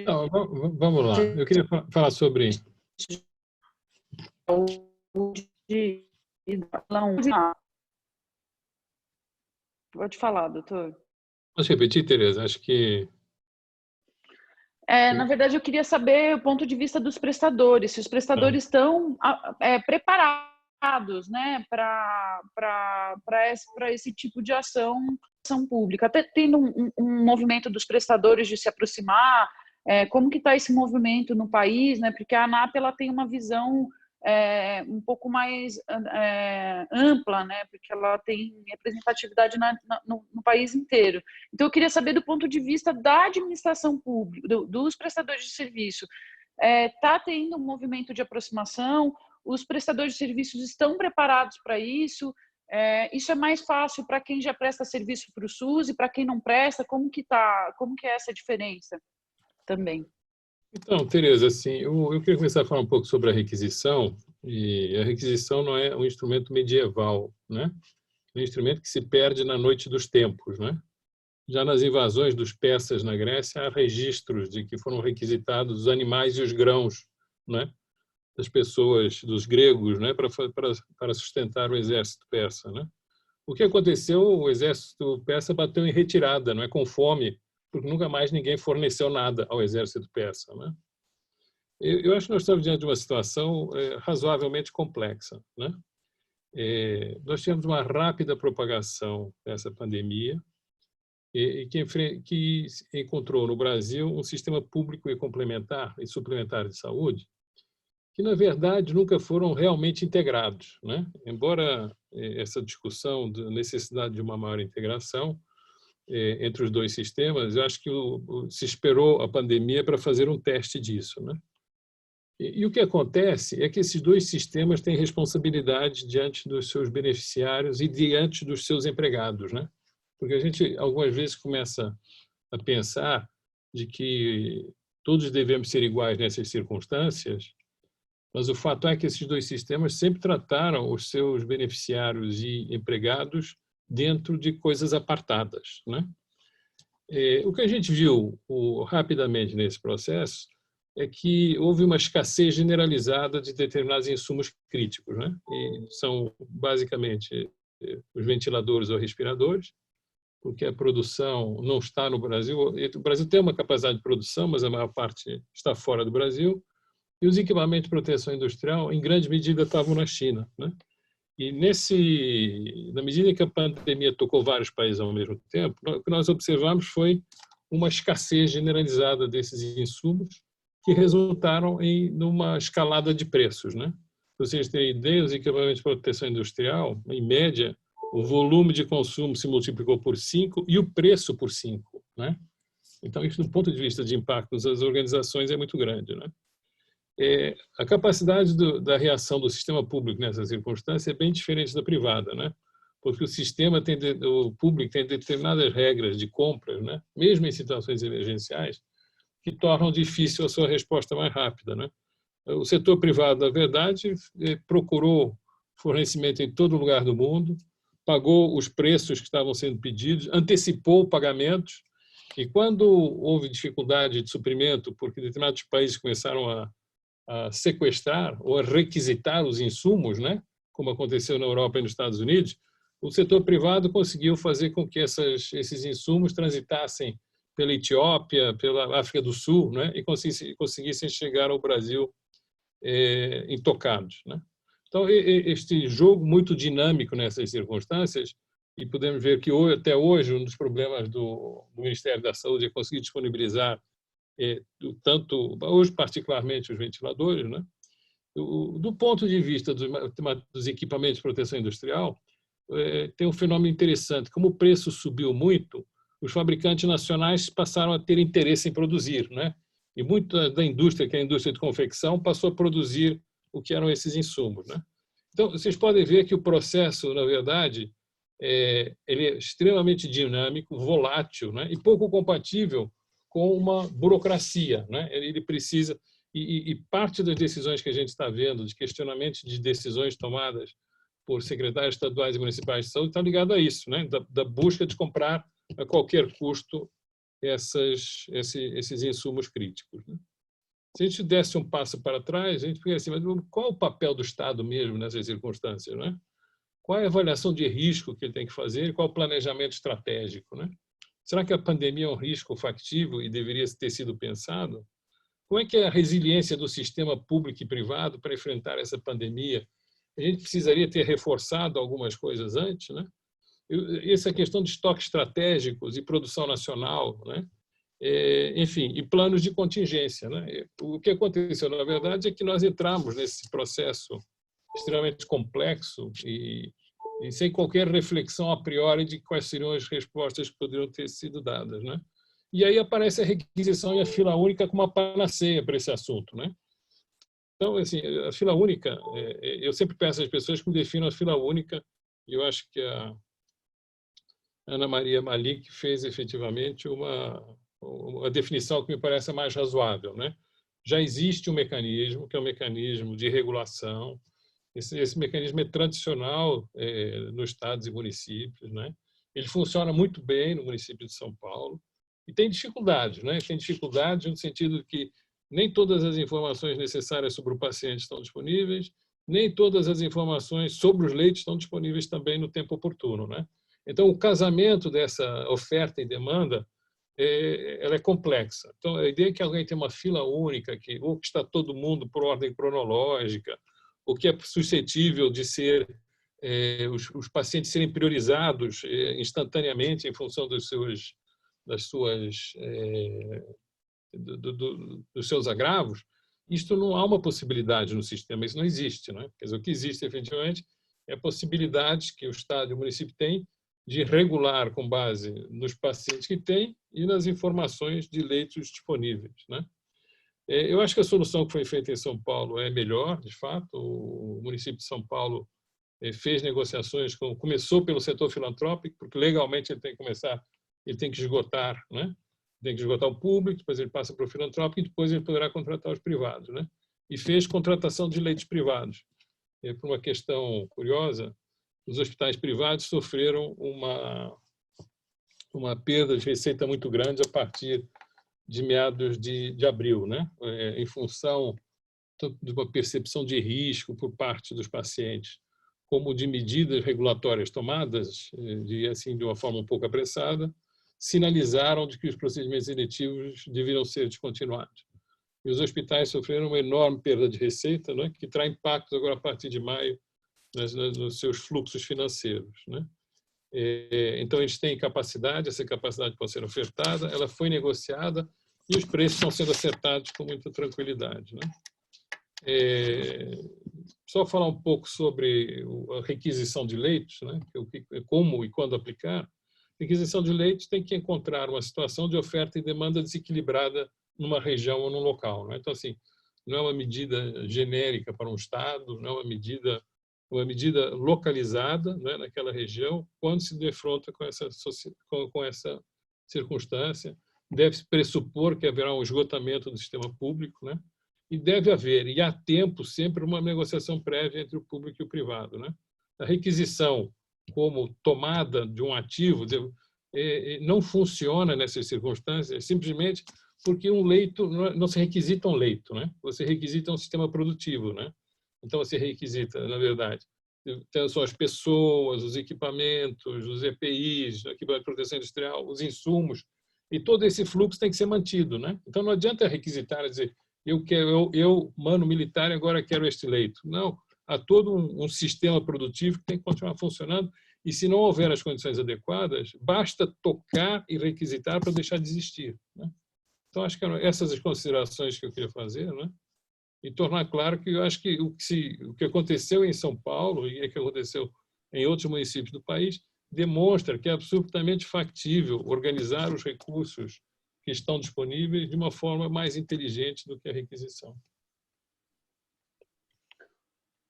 S4: Não, vamos lá. Eu queria falar sobre...
S1: Pode falar, doutor.
S4: Posso repetir, Tereza? Acho que...
S1: Na verdade, eu queria saber o ponto de vista dos prestadores, se os prestadores estão preparados, né, para esse tipo de ação pública. Até tendo um movimento dos prestadores de se aproximar, como que está esse movimento no país, né, porque a ANAP ela tem uma visão um pouco mais ampla, né, porque ela tem representatividade no país inteiro. Então, eu queria saber do ponto de vista da administração pública, dos prestadores de serviço, está tendo um movimento de aproximação? Os prestadores de serviços estão preparados para isso? Isso é mais fácil para quem já presta serviço para o SUS e para quem não presta? Como que é essa diferença também?
S4: Então, Tereza, assim, eu queria começar a falar um pouco sobre a requisição, e a requisição não é um instrumento medieval, né? É um instrumento que se perde na noite dos tempos, né? Já nas invasões dos persas na Grécia, há registros de que foram requisitados os animais e os grãos, né? Das pessoas, dos gregos, né? Para sustentar o exército persa, né? O que aconteceu? O exército persa bateu em retirada, não é, com fome, porque nunca mais ninguém forneceu nada ao exército persa, né? Eu acho que nós estamos diante de uma situação razoavelmente complexa, né? Nós tivemos uma rápida propagação dessa pandemia e que encontrou no Brasil um sistema público e complementar e suplementar de saúde que, na verdade, nunca foram realmente integrados, né? Embora essa discussão da necessidade de uma maior integração entre os dois sistemas, eu acho que se esperou a pandemia para fazer um teste disso, né? E o que acontece é que esses dois sistemas têm responsabilidade diante dos seus beneficiários e diante dos seus empregados, né? Porque a gente, algumas vezes, começa a pensar de que todos devemos ser iguais nessas circunstâncias, mas o fato é que esses dois sistemas sempre trataram os seus beneficiários e empregados dentro de coisas apartadas, né? O que a gente viu rapidamente nesse processo é que houve uma escassez generalizada de determinados insumos críticos, né? E são basicamente os ventiladores ou respiradores, porque a produção não está no Brasil. O Brasil tem uma capacidade de produção, mas a maior parte está fora do Brasil. E os equipamentos de proteção industrial, em grande medida, estavam na China, né? E na medida em que a pandemia tocou vários países ao mesmo tempo, o que nós observamos foi uma escassez generalizada desses insumos que resultaram numa escalada de preços, né? Para vocês terem ideia, os equipamentos de proteção industrial, em média, o volume de consumo se multiplicou por 5 e o preço por 5, né? Então, isso, do ponto de vista de impacto das organizações, é muito grande, né? A capacidade da reação do sistema público nessa circunstância é bem diferente da privada, né? Porque o público tem determinadas regras de compras, né? Mesmo em situações emergenciais, que tornam difícil a sua resposta mais rápida, né? O setor privado, na verdade, procurou fornecimento em todo lugar do mundo, pagou os preços que estavam sendo pedidos, antecipou pagamentos, e quando houve dificuldade de suprimento, porque determinados países começaram a sequestrar ou a requisitar os insumos, né? Como aconteceu na Europa e nos Estados Unidos, o setor privado conseguiu fazer com que esses insumos transitassem pela Etiópia, pela África do Sul, né? E conseguissem chegar ao Brasil intocados, né? Então, este jogo muito dinâmico nessas circunstâncias, e podemos ver que até hoje um dos problemas do Ministério da Saúde é conseguir disponibilizar tanto hoje particularmente os ventiladores, né? Do ponto de vista dos equipamentos de proteção industrial, tem um fenômeno interessante. Como o preço subiu muito, os fabricantes nacionais passaram a ter interesse em produzir, né? E muito da indústria, que é a indústria de confecção, passou a produzir o que eram esses insumos, né? Então, vocês podem ver que o processo, na verdade, ele é extremamente dinâmico, volátil, né? E pouco compatível com uma burocracia, né? Ele precisa... E parte das decisões que a gente está vendo, de questionamentos de decisões tomadas por secretários estaduais e municipais de saúde, está ligado a isso, né? Da busca de comprar a qualquer custo esses insumos críticos, né? Se a gente desse um passo para trás, a gente fica assim, mas qual é o papel do Estado mesmo nessas circunstâncias, né? Qual é a avaliação de risco que ele tem que fazer e qual é o planejamento estratégico, né? Será que a pandemia é um risco factível e deveria ter sido pensado? Como é que é a resiliência do sistema público e privado para enfrentar essa pandemia? A gente precisaria ter reforçado algumas coisas antes, né? Essa questão de estoques estratégicos e produção nacional, né? Enfim, e planos de contingência, né? O que aconteceu, na verdade, é que nós entramos nesse processo extremamente complexo e sem qualquer reflexão a priori de quais seriam as respostas que poderiam ter sido dadas, né? E aí aparece a requisição e a fila única como uma panaceia para esse assunto, né? Então, assim, a fila única, eu sempre peço às pessoas que me definam a fila única, e eu acho que a Ana Maria Malik fez efetivamente uma definição que me parece a mais razoável, né? Já existe um mecanismo, que é um mecanismo de regulação. Esse mecanismo é tradicional nos estados e municípios, né? Ele funciona muito bem no município de São Paulo e tem dificuldades, né? Tem dificuldades no sentido de que nem todas as informações necessárias sobre o paciente estão disponíveis, nem todas as informações sobre os leitos estão disponíveis também no tempo oportuno, né? Então, o casamento dessa oferta e demanda ela é complexa. Então, a ideia é que alguém tem uma fila única, ou que está todo mundo por ordem cronológica, ou que é suscetível de ser os pacientes serem priorizados instantaneamente em função dos seus agravos, isto não há uma possibilidade no sistema, isso não existe, né? Quer dizer, o que existe efetivamente é a possibilidade que o Estado e o município têm de regular com base nos pacientes que têm e nas informações de leitos disponíveis, né? Eu acho que a solução que foi feita em São Paulo é melhor, de fato. O município de São Paulo fez negociações, começou pelo setor filantrópico, porque legalmente ele tem que esgotar, né? Tem que esgotar o público, depois ele passa para o filantrópico e depois ele poderá contratar os privados, né? E fez contratação de leitos privados. Por uma questão curiosa, os hospitais privados sofreram uma perda de receita muito grande a partir de meados de abril, né? Em função de uma percepção de risco por parte dos pacientes, como de medidas regulatórias tomadas de uma forma um pouco apressada, sinalizaram de que os procedimentos eletivos deveriam ser descontinuados. E os hospitais sofreram uma enorme perda de receita, né? Que traz impactos agora a partir de maio nos seus fluxos financeiros, né? Então, eles têm capacidade, essa capacidade pode ser ofertada, ela foi negociada e os preços estão sendo acertados com muita tranquilidade, né? Só falar um pouco sobre a requisição de leitos, né? Como e quando aplicar. Requisição de leitos tem que encontrar uma situação de oferta e demanda desequilibrada numa região ou num local, né? Então, assim, não é uma medida genérica para um estado, não é uma medida localizada, né, naquela região, quando se defronta com essa circunstância. Deve-se pressupor que haverá um esgotamento do sistema público, né, e deve haver, e há tempo, sempre uma negociação prévia entre o público e o privado, né? A requisição como tomada de um ativo não funciona nessas circunstâncias, simplesmente porque um leito, não se requisita um leito, né? Você requisita um sistema produtivo, né? Então, você requisita, na verdade, são as pessoas, os equipamentos, os EPIs, equipamento de proteção industrial, os insumos, e todo esse fluxo tem que ser mantido, né? Então, não adianta requisitar e dizer, eu, mano militar, agora quero este leito. Não, há todo um sistema produtivo que tem que continuar funcionando, e se não houver as condições adequadas, basta tocar e requisitar para deixar de existir, né? Então, acho que eram essas as considerações que eu queria fazer, né? E tornar claro que eu acho que o que aconteceu em São Paulo e o que aconteceu em outros municípios do país demonstra que é absolutamente factível organizar os recursos que estão disponíveis de uma forma mais inteligente do que a requisição.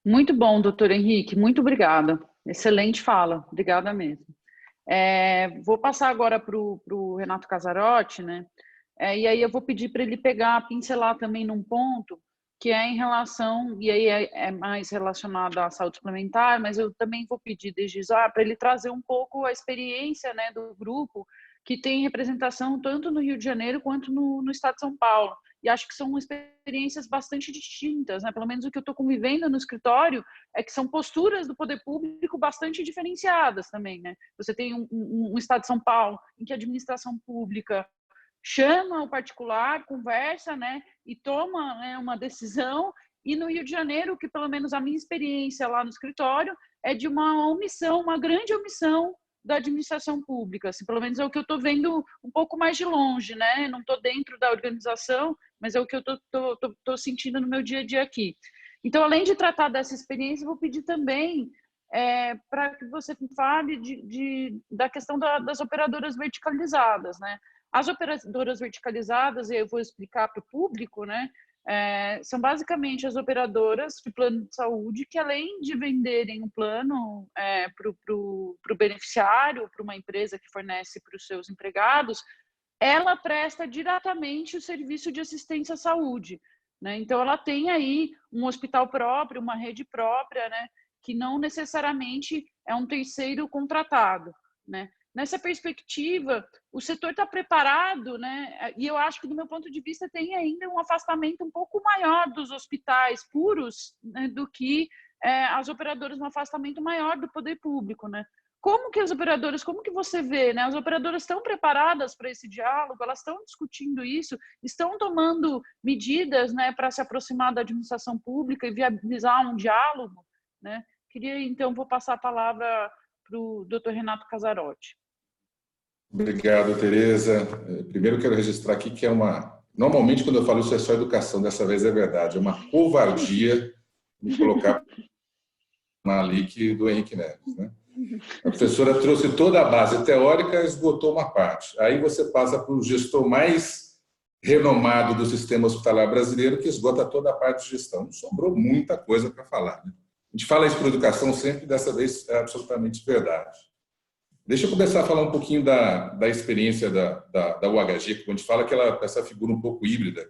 S1: Muito bom, doutor Henrique, muito obrigada. Excelente fala, obrigada mesmo. Vou passar agora para o Renato Casarotti, né? E aí eu vou pedir para ele pincelar também num ponto que é em relação, e aí é mais relacionado à saúde suplementar, mas eu também vou pedir desde já para ele trazer um pouco a experiência, né, do grupo, que tem representação tanto no Rio de Janeiro quanto no estado de São Paulo. E acho que são experiências bastante distintas, né? Pelo menos o que eu estou convivendo no escritório é que são posturas do poder público bastante diferenciadas também, né? Você tem um estado de São Paulo em que a administração pública chama o particular, conversa, né, e toma, né, uma decisão, e no Rio de Janeiro, que pelo menos a minha experiência lá no escritório, é de uma omissão, uma grande omissão da administração pública, assim, pelo menos é o que eu estou vendo um pouco mais de longe, né, não estou dentro da organização, mas é o que eu estou sentindo no meu dia a dia aqui. Então, além de tratar dessa experiência, eu vou pedir também para que você fale da questão das operadoras verticalizadas, né? As operadoras verticalizadas, e eu vou explicar para o público, né, são basicamente as operadoras de plano de saúde que, além de venderem um plano para o beneficiário, para uma empresa que fornece para os seus empregados, ela presta diretamente o serviço de assistência à saúde, né? Então, ela tem aí um hospital próprio, uma rede própria, né, que não necessariamente é um terceiro contratado, né? Nessa perspectiva, o setor está preparado, né? E eu acho que, do meu ponto de vista, tem ainda um afastamento um pouco maior dos hospitais puros, né, do que as operadoras, um afastamento maior do poder público, né? Como que as operadoras, como que você vê, né? As operadoras estão preparadas para esse diálogo, elas estão discutindo isso, estão tomando medidas, né, para se aproximar da administração pública e viabilizar um diálogo, né? Então, vou passar a palavra para o doutor Renato Casarotti.
S5: Obrigado, Tereza. Primeiro, quero registrar aqui que normalmente, quando eu falo isso, é só educação, dessa vez é verdade. É uma covardia me colocar na LIC do Henrique Neves, né? A professora trouxe toda a base teórica, esgotou uma parte. Aí você passa para o gestor mais renomado do sistema hospitalar brasileiro, que esgota toda a parte de gestão. Não sobrou muita coisa para falar, né? A gente fala isso para educação sempre, dessa vez é absolutamente verdade. Deixa eu começar a falar um pouquinho da experiência da UHG, que a gente fala que ela é essa figura um pouco híbrida,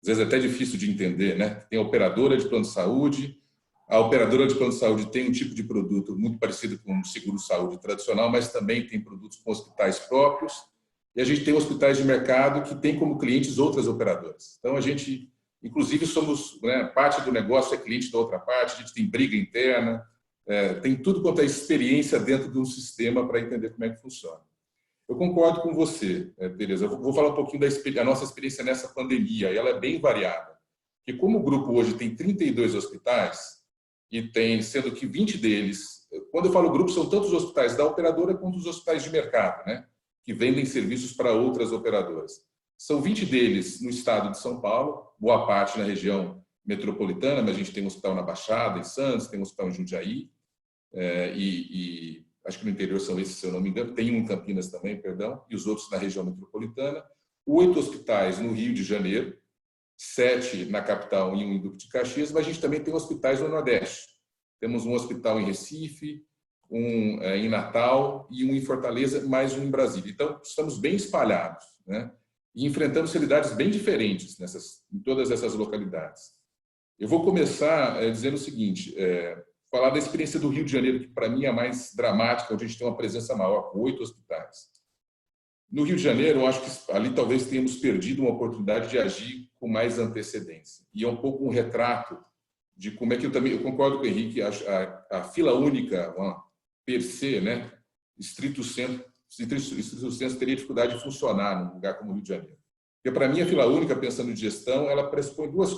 S5: às vezes é até difícil de entender, né? Tem a operadora de plano de saúde, a operadora de plano de saúde tem um tipo de produto muito parecido com o seguro-saúde tradicional, mas também tem produtos com hospitais próprios, e a gente tem hospitais de mercado que tem como clientes outras operadoras. Então, a gente, inclusive, somos, né, parte do negócio é cliente da outra parte, a gente tem briga interna, tem tudo quanto é experiência dentro de um sistema para entender como é que funciona. Eu concordo com você, Tereza. Eu vou falar um pouquinho da nossa experiência nessa pandemia, e ela é bem variada. Porque como o grupo hoje tem 32 hospitais, sendo que 20 deles, quando eu falo grupo, são tanto os hospitais da operadora quanto os hospitais de mercado, né, que vendem serviços para outras operadoras. São 20 deles no estado de São Paulo, boa parte na região metropolitana, mas a gente tem um hospital na Baixada, em Santos, tem um hospital em Jundiaí, e acho que no interior são esses, se eu não me engano, tem um em Campinas também, perdão, e os outros na região metropolitana, 8 hospitais no Rio de Janeiro, 7 na capital e um em Duque de Caxias, mas a gente também tem hospitais no Nordeste. Temos um hospital em Recife, um em Natal e um em Fortaleza, mais um em Brasília. Então, estamos bem espalhados, né? E enfrentamos realidades bem diferentes em todas essas localidades. Eu vou começar dizendo o seguinte, falar da experiência do Rio de Janeiro, que para mim é a mais dramática, onde a gente tem uma presença maior, com 8 hospitais. No Rio de Janeiro, eu acho que ali talvez tenhamos perdido uma oportunidade de agir com mais antecedência. E é um pouco um retrato de como é que eu concordo com o Henrique, a fila única, per se, né, estrito senso, teria dificuldade de funcionar num lugar como o Rio de Janeiro. Porque, para mim, a fila única, pensando em gestão, ela pressupõe duas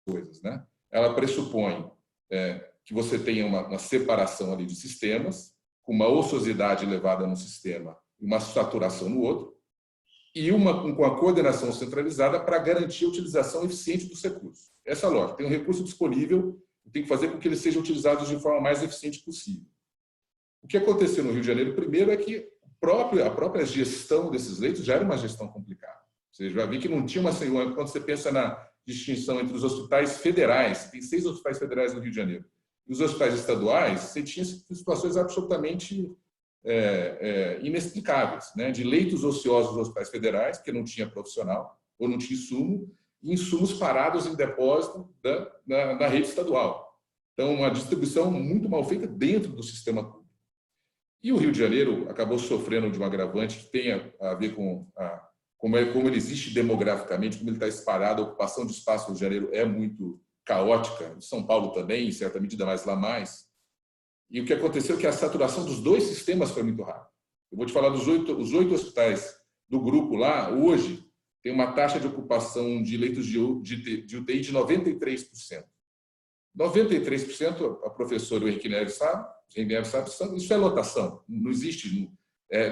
S5: coisas, né? Ela pressupõe que você tenha uma separação ali de sistemas, com uma ociosidade elevada no sistema e uma saturação no outro, e com a coordenação centralizada para garantir a utilização eficiente dos recursos. Essa lógica, tem um recurso disponível, tem que fazer com que ele seja utilizado de forma mais eficiente possível. O que aconteceu no Rio de Janeiro, primeiro, é que a própria gestão desses leitos já era uma gestão complicada. Você já viu que não tinha quando você pensa na distinção entre os hospitais federais, tem 6 hospitais federais no Rio de Janeiro, Nos hospitais estaduais, você tinha situações absolutamente inexplicáveis, né? De leitos ociosos nos hospitais federais, porque não tinha profissional ou não tinha insumo, e insumos parados em depósito na rede estadual. Então, uma distribuição muito mal feita dentro do sistema público. E o Rio de Janeiro acabou sofrendo de um agravante que tem a ver com como ele existe demograficamente, como ele está espalhado, a ocupação de espaço no Rio de Janeiro é muito caótica, em São Paulo também, em certa medida, mas lá mais. E o que aconteceu é que a saturação dos dois sistemas foi muito rápida. Eu vou te falar dos os 8 hospitais do grupo lá, hoje, tem uma taxa de ocupação de leitos de UTI de 93%. 93%, a professora Henrique Neves sabe, isso é lotação, não existe,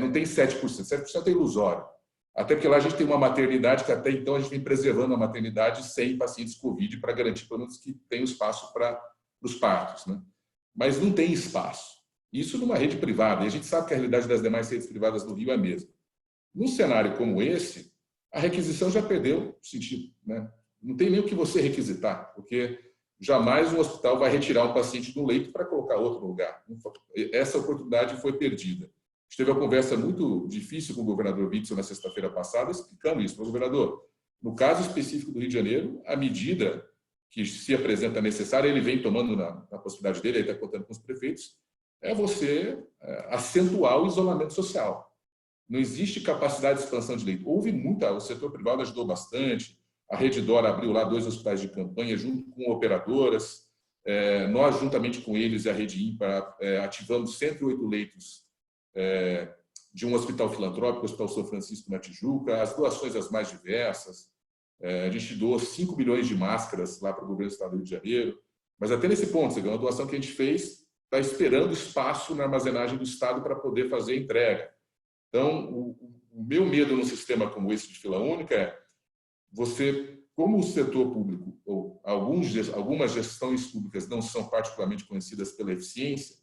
S5: não tem 7%, 7% é ilusório. Até porque lá a gente tem uma maternidade que até então a gente vem preservando a maternidade sem pacientes Covid para garantir pelo menos que tem espaço para os partos, né? Mas não tem espaço. Isso numa rede privada, e a gente sabe que a realidade das demais redes privadas no Rio é a mesma. Num cenário como esse, a requisição já perdeu o sentido, né? Não tem nem o que você requisitar, porque jamais um hospital vai retirar um paciente do leito para colocar outro no lugar. Essa oportunidade foi perdida. A gente teve uma conversa muito difícil com o governador Witzel na sexta-feira passada, explicando isso. Governador, no caso específico do Rio de Janeiro, a medida que se apresenta necessária, ele vem tomando na possibilidade dele, ele está contando com os prefeitos, é você acentuar o isolamento social. Não existe capacidade de expansão de leito. Houve muita, o setor privado ajudou bastante, a Rede Dora abriu lá 2 hospitais de campanha junto com operadoras, nós juntamente com eles e a Rede Ímpar ativamos 108 leitos de um hospital filantrópico, o Hospital São Francisco na Tijuca, as doações as mais diversas, a gente doou 5 milhões de máscaras lá para o governo do estado do Rio de Janeiro, mas até nesse ponto, uma doação que a gente fez está esperando espaço na armazenagem do estado para poder fazer a entrega. Então, o meu medo num sistema como esse de fila única é você, como o setor público ou algumas gestões públicas não são particularmente conhecidas pela eficiência,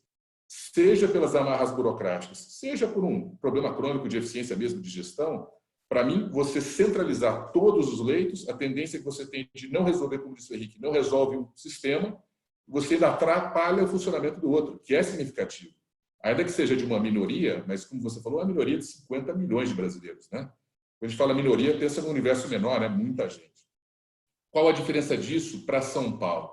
S5: seja pelas amarras burocráticas, seja por um problema crônico de eficiência mesmo de gestão, para mim, você centralizar todos os leitos, a tendência que você tem de não resolver, como disse o Henrique, não resolve um sistema, você ainda atrapalha o funcionamento do outro, que é significativo. Ainda que seja de uma minoria, mas como você falou, uma minoria de 50 milhões de brasileiros, né? Quando a gente fala minoria, pensa num universo menor, né? Muita gente. Qual a diferença disso para São Paulo?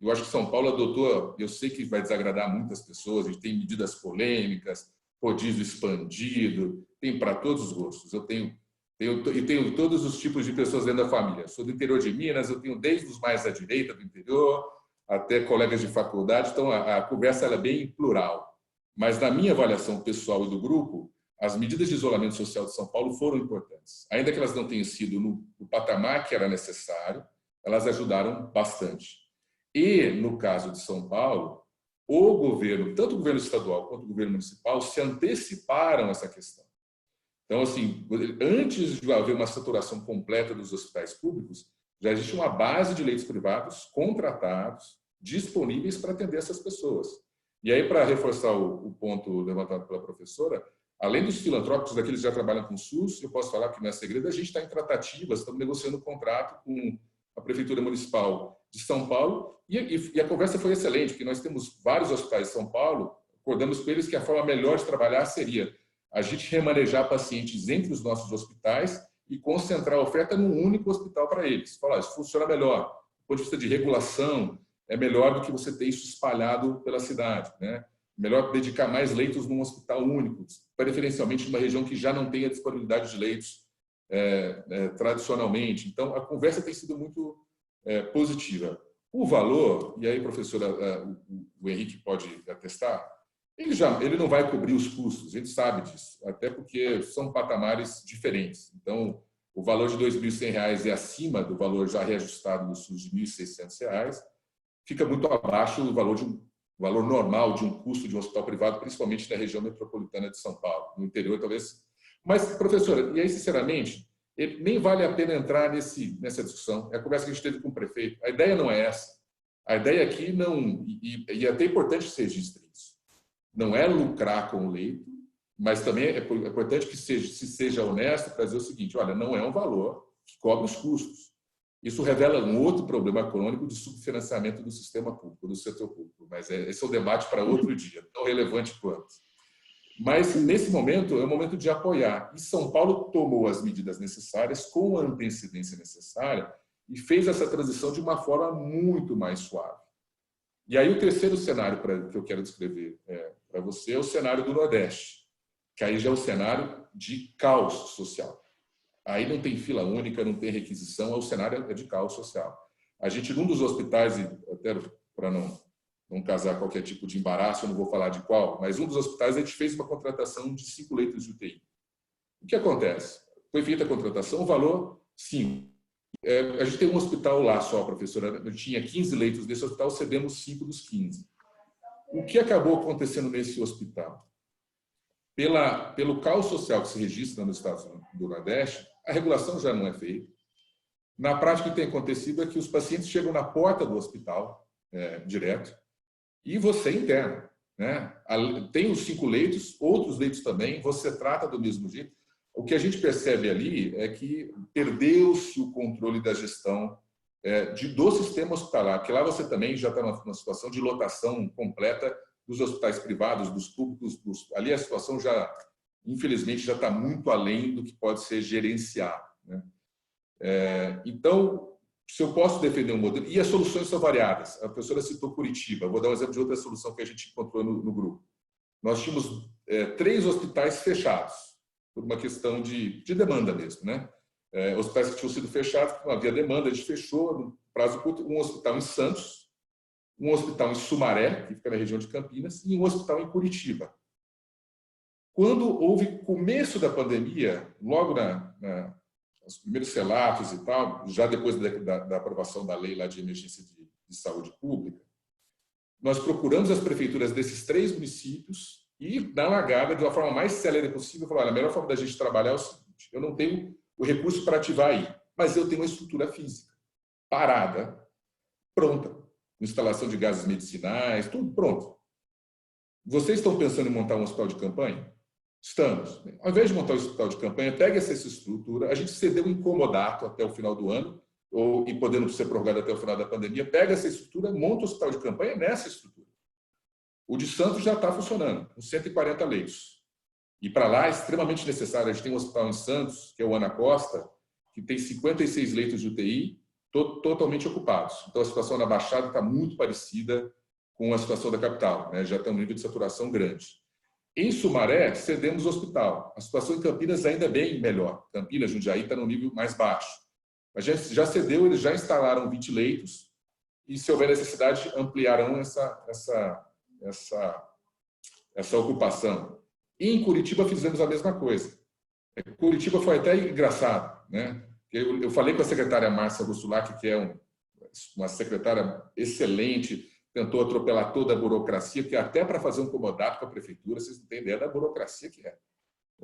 S5: Eu acho que São Paulo adotou, eu sei que vai desagradar muitas pessoas, a gente tem medidas polêmicas, rodízio expandido, tem para todos os gostos. Eu tenho todos os tipos de pessoas dentro da família. Sou do interior de Minas, eu tenho desde os mais à direita do interior até colegas de faculdade, então a conversa ela é bem plural. Mas na minha avaliação pessoal e do grupo, as medidas de isolamento social de São Paulo foram importantes. Ainda que elas não tenham sido no patamar que era necessário, elas ajudaram bastante. E, no caso de São Paulo, o governo, tanto o governo estadual quanto o governo municipal, se anteciparam essa questão. Então, assim, antes de haver uma saturação completa dos hospitais públicos, já existe uma base de leitos privados contratados, disponíveis para atender essas pessoas. E aí, para reforçar o ponto levantado pela professora, além dos filantrópicos, daqueles que já trabalham com o SUS, eu posso falar que não é segredo, a gente está em tratativas, estamos negociando um contrato com a Prefeitura Municipal de São Paulo, e a conversa foi excelente, porque nós temos vários hospitais de São Paulo, acordamos com eles que a forma melhor de trabalhar seria a gente remanejar pacientes entre os nossos hospitais e concentrar a oferta num único hospital para eles. Falar, isso funciona melhor, do ponto de vista de regulação, é melhor do que você ter isso espalhado pela cidade, né? Melhor dedicar mais leitos num hospital único, preferencialmente numa região que já não tenha disponibilidade de leitos tradicionalmente. Então, a conversa tem sido muito positiva. O valor, e aí, professora, o Henrique pode atestar, ele não vai cobrir os custos, a gente sabe disso, até porque são patamares diferentes. Então, o valor de R$ 2.100 é acima do valor já reajustado no SUS de R$ 1.600, fica muito abaixo do valor normal de um custo de um hospital privado, principalmente na região metropolitana de São Paulo. No interior, talvez. Mas, professora, e aí, sinceramente, nem vale a pena entrar nessa discussão. É a conversa que a gente teve com o prefeito. A ideia não é essa. A ideia aqui não... E é até importante que se registre isso. Não é lucrar com o leito, mas também é importante que se seja honesto para dizer o seguinte, olha, não é um valor que cobre os custos. Isso revela um outro problema crônico de subfinanciamento do sistema público, do setor público. Mas esse é o debate para outro dia, tão relevante quanto. Mas, nesse momento, é o momento de apoiar. E São Paulo tomou as medidas necessárias com a antecedência necessária e fez essa transição de uma forma muito mais suave. E aí o terceiro cenário que eu quero descrever para você é o cenário do Nordeste, que aí já é o cenário de caos social. Aí não tem fila única, não tem requisição, o cenário é de caos social. A gente, num dos hospitais, e até para não causar qualquer tipo de embaraço, eu não vou falar de qual, mas um dos hospitais a gente fez uma contratação de 5 leitos de UTI. O que acontece? Foi feita a contratação, o valor 5. A gente tem um hospital lá só, professora, eu tinha 15 leitos desse hospital, cedemos 5 dos 15. O que acabou acontecendo nesse hospital? Pelo caos social que se registra nos estados do Nordeste, a regulação já não é feita. Na prática, o que tem acontecido é que os pacientes chegam na porta do hospital, direto, e você interna, né? Tem os 5 leitos, outros leitos também, você trata do mesmo jeito. O que a gente percebe ali é que perdeu-se o controle da gestão do sistema hospitalar, porque lá você também já está numa situação de lotação completa dos hospitais privados, dos públicos. Ali a situação já, infelizmente, já está muito além do que pode ser gerenciado, né? Então, se eu posso defender um modelo... E as soluções são variadas. A professora citou Curitiba. Vou dar um exemplo de outra solução que a gente encontrou no grupo. Nós tínhamos 3 hospitais fechados, por uma questão de demanda mesmo, né? Hospitais que tinham sido fechados, não havia demanda, a gente fechou, no prazo curto, um hospital em Santos, um hospital em Sumaré, que fica na região de Campinas, e um hospital em Curitiba. Quando houve começo da pandemia, logo os primeiros relatos e tal, já depois da aprovação da lei lá de emergência de saúde pública, nós procuramos as prefeituras desses 3 municípios e, na largada, de uma forma mais célere possível, falar: olha, a melhor forma da gente trabalhar é o seguinte: eu não tenho o recurso para ativar aí, mas eu tenho uma estrutura física parada, pronta, instalação de gases medicinais, tudo pronto. Vocês estão pensando em montar um hospital de campanha? Estamos. Ao invés de montar um hospital de campanha, pegue essa estrutura, a gente cedeu em comodato até o final do ano, e podendo ser prorrogado até o final da pandemia, pega essa estrutura, monta o hospital de campanha nessa estrutura. O de Santos já está funcionando, com 140 leitos. E para lá é extremamente necessário. A gente tem um hospital em Santos, que é o Ana Costa, que tem 56 leitos de UTI, totalmente ocupados. Então a situação na Baixada está muito parecida com a situação da capital, né? Já tem um nível de saturação grande. Em Sumaré, cedemos o hospital. A situação em Campinas ainda é bem melhor. Campinas, Jundiaí, está no nível mais baixo. A gente já cedeu, eles já instalaram 20 leitos e, se houver necessidade, ampliarão essa ocupação. E em Curitiba fizemos a mesma coisa. Curitiba foi até engraçado, né? Eu falei com a secretária Márcia Russulac, que é uma secretária excelente, tentou atropelar toda a burocracia, que até para fazer um comodato com a prefeitura, vocês não têm ideia da burocracia que é.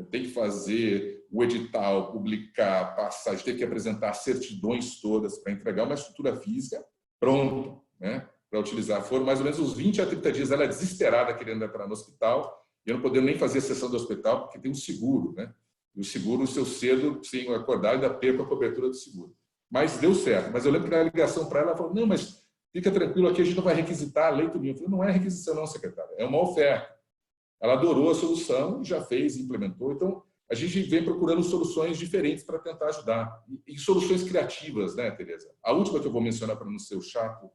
S5: Tem que fazer o edital, publicar, passar, a gente tem que apresentar certidões todas para entregar uma estrutura física pronto, né, para utilizar. Foram mais ou menos uns 20 a 30 dias, ela desesperada querendo entrar no hospital, e eu não podendo nem fazer a sessão do hospital, porque tem um seguro, né? E o seguro, se eu cedo, sem acordar, ainda perco a cobertura do seguro. Mas deu certo. Mas eu lembro que na ligação para ela falou: não, mas fica tranquilo, aqui a gente não vai requisitar leito nenhum. Eu falei: não é requisição não, secretária, é uma oferta. Ela adorou a solução, já fez, implementou. Então, a gente vem procurando soluções diferentes para tentar ajudar. E soluções criativas, né, Tereza? A última que eu vou mencionar para não ser o chato,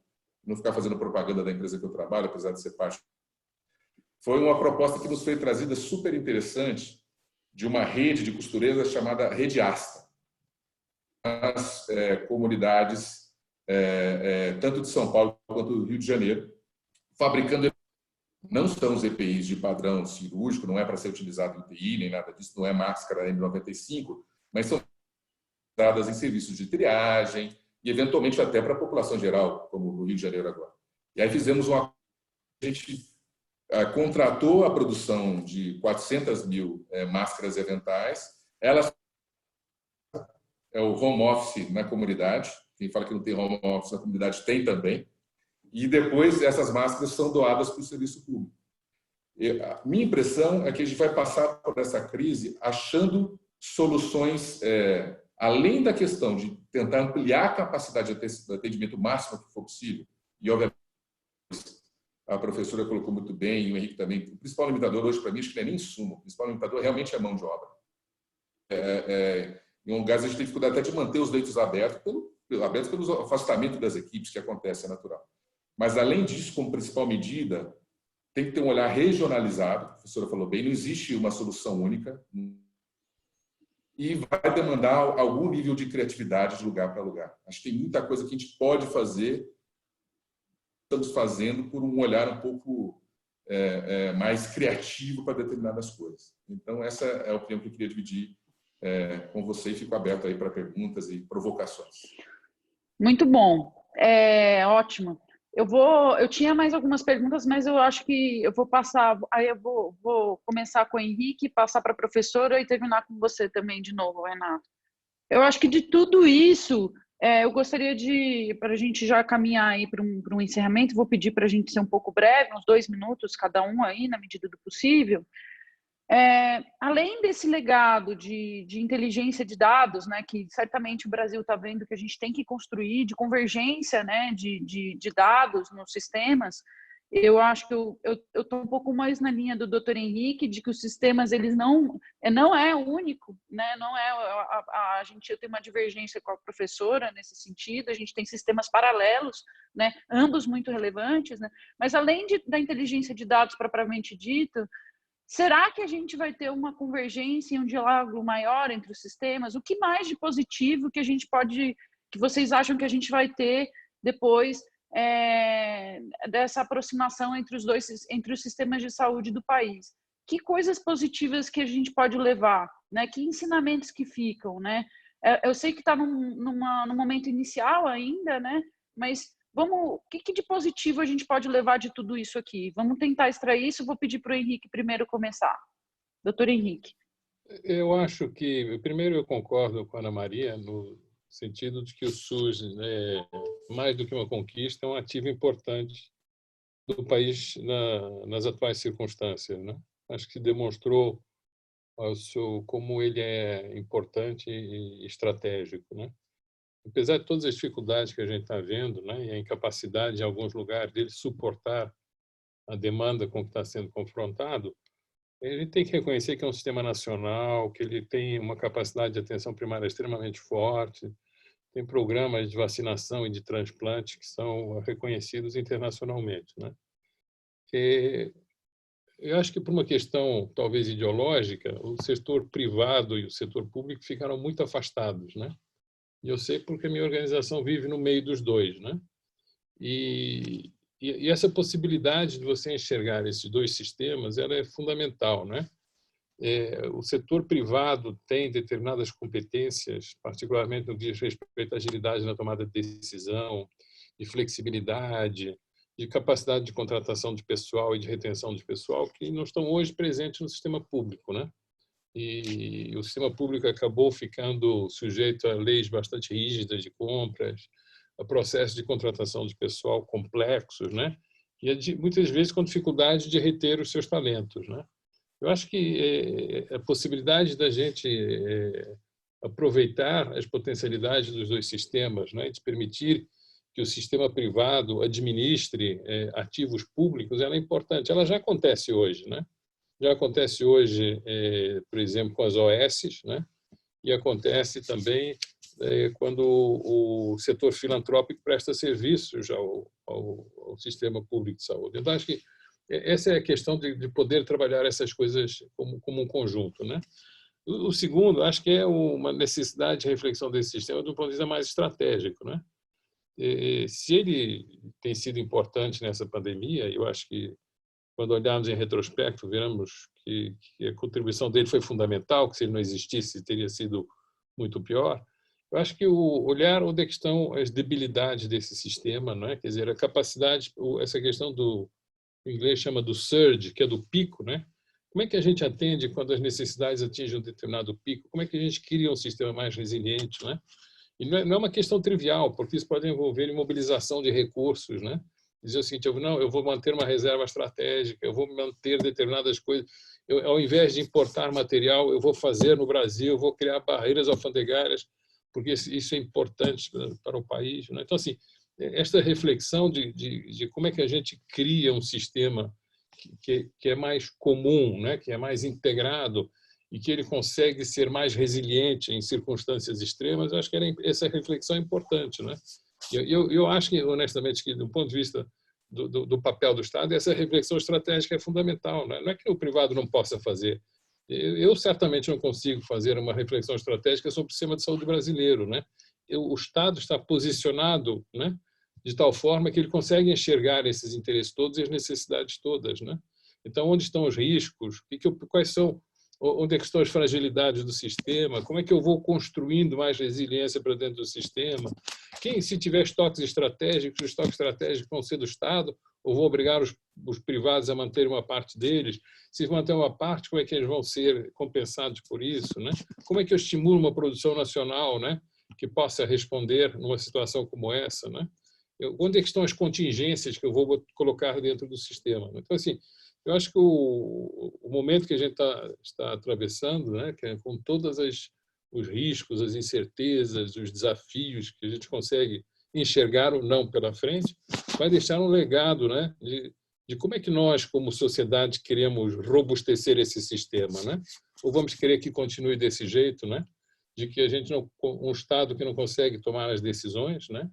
S5: não ficar fazendo propaganda da empresa que eu trabalho, apesar de ser parte, foi uma proposta que nos foi trazida super interessante de uma rede de costureiras chamada Rede Asta. As comunidades, tanto de São Paulo quanto do Rio de Janeiro, fabricando. Não são os EPIs de padrão cirúrgico, não é para ser utilizado em UTI, nem nada disso, não é máscara N95, mas são dadas em serviços de triagem e, eventualmente, até para a população geral, como no Rio de Janeiro agora. E aí fizemos a gente contratou a produção de 400 mil máscaras eventais. Elas é o home office na comunidade. Quem fala que não tem home office na comunidade tem também. E depois essas máscaras são doadas para o serviço público. A minha impressão é que a gente vai passar por essa crise achando soluções, além da questão de tentar ampliar a capacidade de atendimento máximo que for possível. E, obviamente, a professora colocou muito bem, e o Henrique também. O principal limitador hoje, para mim, acho que não é nem insumo. O principal limitador realmente é a mão de obra. Em um lugar, a gente tem dificuldade até de manter os leitos abertos, pelo afastamento das equipes, que acontece, é natural. Mas, além disso, como principal medida, tem que ter um olhar regionalizado, a professora falou bem, não existe uma solução única, e vai demandar algum nível de criatividade de lugar para lugar. Acho que tem muita coisa que a gente pode fazer, estamos fazendo por um olhar um pouco mais criativo para determinadas coisas. Então, essa é a opinião que eu queria dividir com você, e fico aberto aí para perguntas e provocações.
S1: Muito bom. Ótimo. Eu tinha mais algumas perguntas, mas eu acho que eu vou passar, aí eu vou começar com o Henrique, passar para a professora e terminar com você também de novo, Renato. Eu acho que de tudo isso, eu gostaria para a gente já caminhar aí para um encerramento, vou pedir para a gente ser um pouco breve, uns 2 minutos cada um aí, na medida do possível. Além desse legado de inteligência de dados, né, que certamente o Brasil está vendo que a gente tem que construir, de convergência, né, de dados nos sistemas, eu acho que eu estou um pouco mais na linha do Dr. Henrique, de que os sistemas eles não é único, né, não é eu tenho uma divergência com a professora nesse sentido, a gente tem sistemas paralelos, né, ambos muito relevantes, né, mas além da inteligência de dados propriamente dita, será que a gente vai ter uma convergência e um diálogo maior entre os sistemas? O que mais de positivo que que vocês acham que a gente vai ter depois dessa aproximação entre os sistemas de saúde do país? Que coisas positivas que a gente pode levar, né? Que ensinamentos que ficam, né? Eu sei que está num momento inicial ainda, né? Mas o que de positivo a gente pode levar de tudo isso aqui? Vamos tentar extrair isso. Vou pedir para o Henrique primeiro começar. Doutor Henrique.
S4: Eu acho que, primeiro, eu concordo com a Ana Maria no sentido de que o SUS, mais do que uma conquista, é um ativo importante do país nas atuais circunstâncias, né? Acho que demonstrou como ele é importante e estratégico, né? Apesar de todas as dificuldades que a gente está vendo, né, e a incapacidade em alguns lugares dele suportar a demanda com que está sendo confrontado, ele tem que reconhecer que é um sistema nacional, que ele tem uma capacidade de atenção primária extremamente forte, tem programas de vacinação e de transplante que são reconhecidos internacionalmente, né? Eu acho que por uma questão talvez ideológica, o setor privado e o setor público ficaram muito afastados, né? E eu sei porque a minha organização vive no meio dos dois, né? E essa possibilidade de você enxergar esses dois sistemas, ela é fundamental, né? O setor privado tem determinadas competências, particularmente no que diz respeito à agilidade na tomada de decisão, de flexibilidade, de capacidade de contratação de pessoal e de retenção de pessoal, que não estão hoje presentes no sistema público, né? E o sistema público acabou ficando sujeito a leis bastante rígidas de compras, a processos de contratação de pessoal complexos, né? E muitas vezes com dificuldade de reter os seus talentos, né? Eu acho que a possibilidade da gente aproveitar as potencialidades dos dois sistemas, né, de permitir que o sistema privado administre ativos públicos, ela é importante. Ela já acontece hoje, né? Já acontece hoje, por exemplo, com as OSs, né? E acontece também quando o setor filantrópico presta serviços ao sistema público de saúde. Então, acho que essa é a questão de poder trabalhar essas coisas como um conjunto, né? O segundo, acho que é uma necessidade de reflexão desse sistema de um ponto de vista mais estratégico, né? Se ele tem sido importante nessa pandemia, eu acho que quando olharmos em retrospecto, veremos que a contribuição dele foi fundamental, que se ele não existisse teria sido muito pior. Eu acho que olhar onde é que estão as debilidades desse sistema, não é? Quer dizer, a capacidade, essa questão o inglês chama do surge, que é do pico, né? Como é que a gente atende quando as necessidades atingem um determinado pico? Como é que a gente cria um sistema mais resiliente, né? E não é uma questão trivial, porque isso pode envolver imobilização de recursos, né? Dizer o seguinte, eu vou manter uma reserva estratégica, eu vou manter determinadas coisas, ao invés de importar material, eu vou fazer no Brasil, eu vou criar barreiras alfandegárias, porque isso é importante para o país, né? Então, assim, esta reflexão de como é que a gente cria um sistema que é mais comum, né? Que é mais integrado e que ele consegue ser mais resiliente em circunstâncias extremas, eu acho que essa reflexão é importante, né? Eu acho que, honestamente, que do ponto de vista do papel do Estado, essa reflexão estratégica é fundamental, né? Não é que o privado não possa fazer. Eu certamente não consigo fazer uma reflexão estratégica sobre o sistema de saúde brasileiro, né? O Estado está posicionado, né, de tal forma que ele consegue enxergar esses interesses todos e as necessidades todas, né? Então, onde estão os riscos? Quais são? Onde é que estão as fragilidades do sistema? Como é que eu vou construindo mais resiliência para dentro do sistema? Se tiver estoques estratégicos, os estoques estratégicos vão ser do Estado ou vou obrigar os privados a manter uma parte deles? Se manter uma parte, como é que eles vão ser compensados por isso, né? Como é que eu estimulo uma produção nacional, né, que possa responder numa situação como essa, né? Onde é que estão as contingências que eu vou colocar dentro do sistema? Então, assim, eu acho que o momento que a gente está atravessando, né, que é com todos os riscos, as incertezas, os desafios que a gente consegue enxergar ou não pela frente, vai deixar um legado, né, de como é que nós, como sociedade, queremos robustecer esse sistema, né? Ou vamos querer que continue desse jeito, né? De que a gente um Estado que não consegue tomar as decisões, né,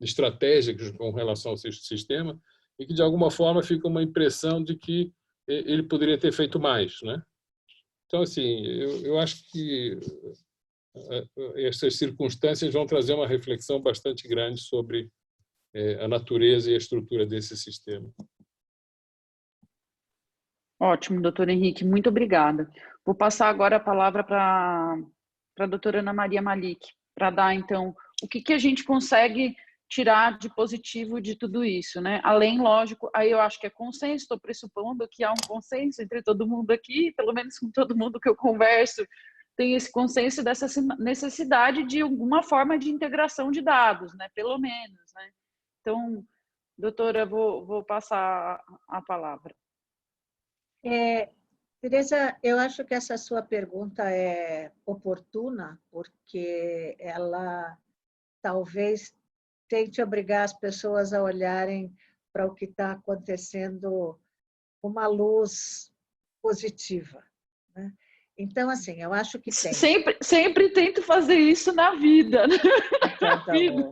S4: estratégicas com relação ao sistema, e que, de alguma forma, fica uma impressão de que ele poderia ter feito mais, né? Então, assim, eu acho que essas circunstâncias vão trazer uma reflexão bastante grande sobre a natureza e a estrutura desse sistema.
S1: Ótimo, doutor Henrique, muito obrigada. Vou passar agora a palavra para a doutora Ana Maria Malik, para dar, então, o que a gente consegue tirar de positivo de tudo isso, né? Além, lógico, aí eu acho que é consenso, estou pressupondo que há um consenso entre todo mundo aqui, pelo menos com todo mundo que eu converso, tem esse consenso dessa necessidade de alguma forma de integração de dados, né? Pelo menos, né? Então, doutora, vou passar a palavra.
S3: Tereza, eu acho que essa sua pergunta é oportuna, porque ela talvez tente obrigar as pessoas a olharem para o que está acontecendo com uma luz positiva, né? Então, assim, eu acho que tem.
S1: Sempre tento fazer isso na vida. Né?
S3: Então, tá bom.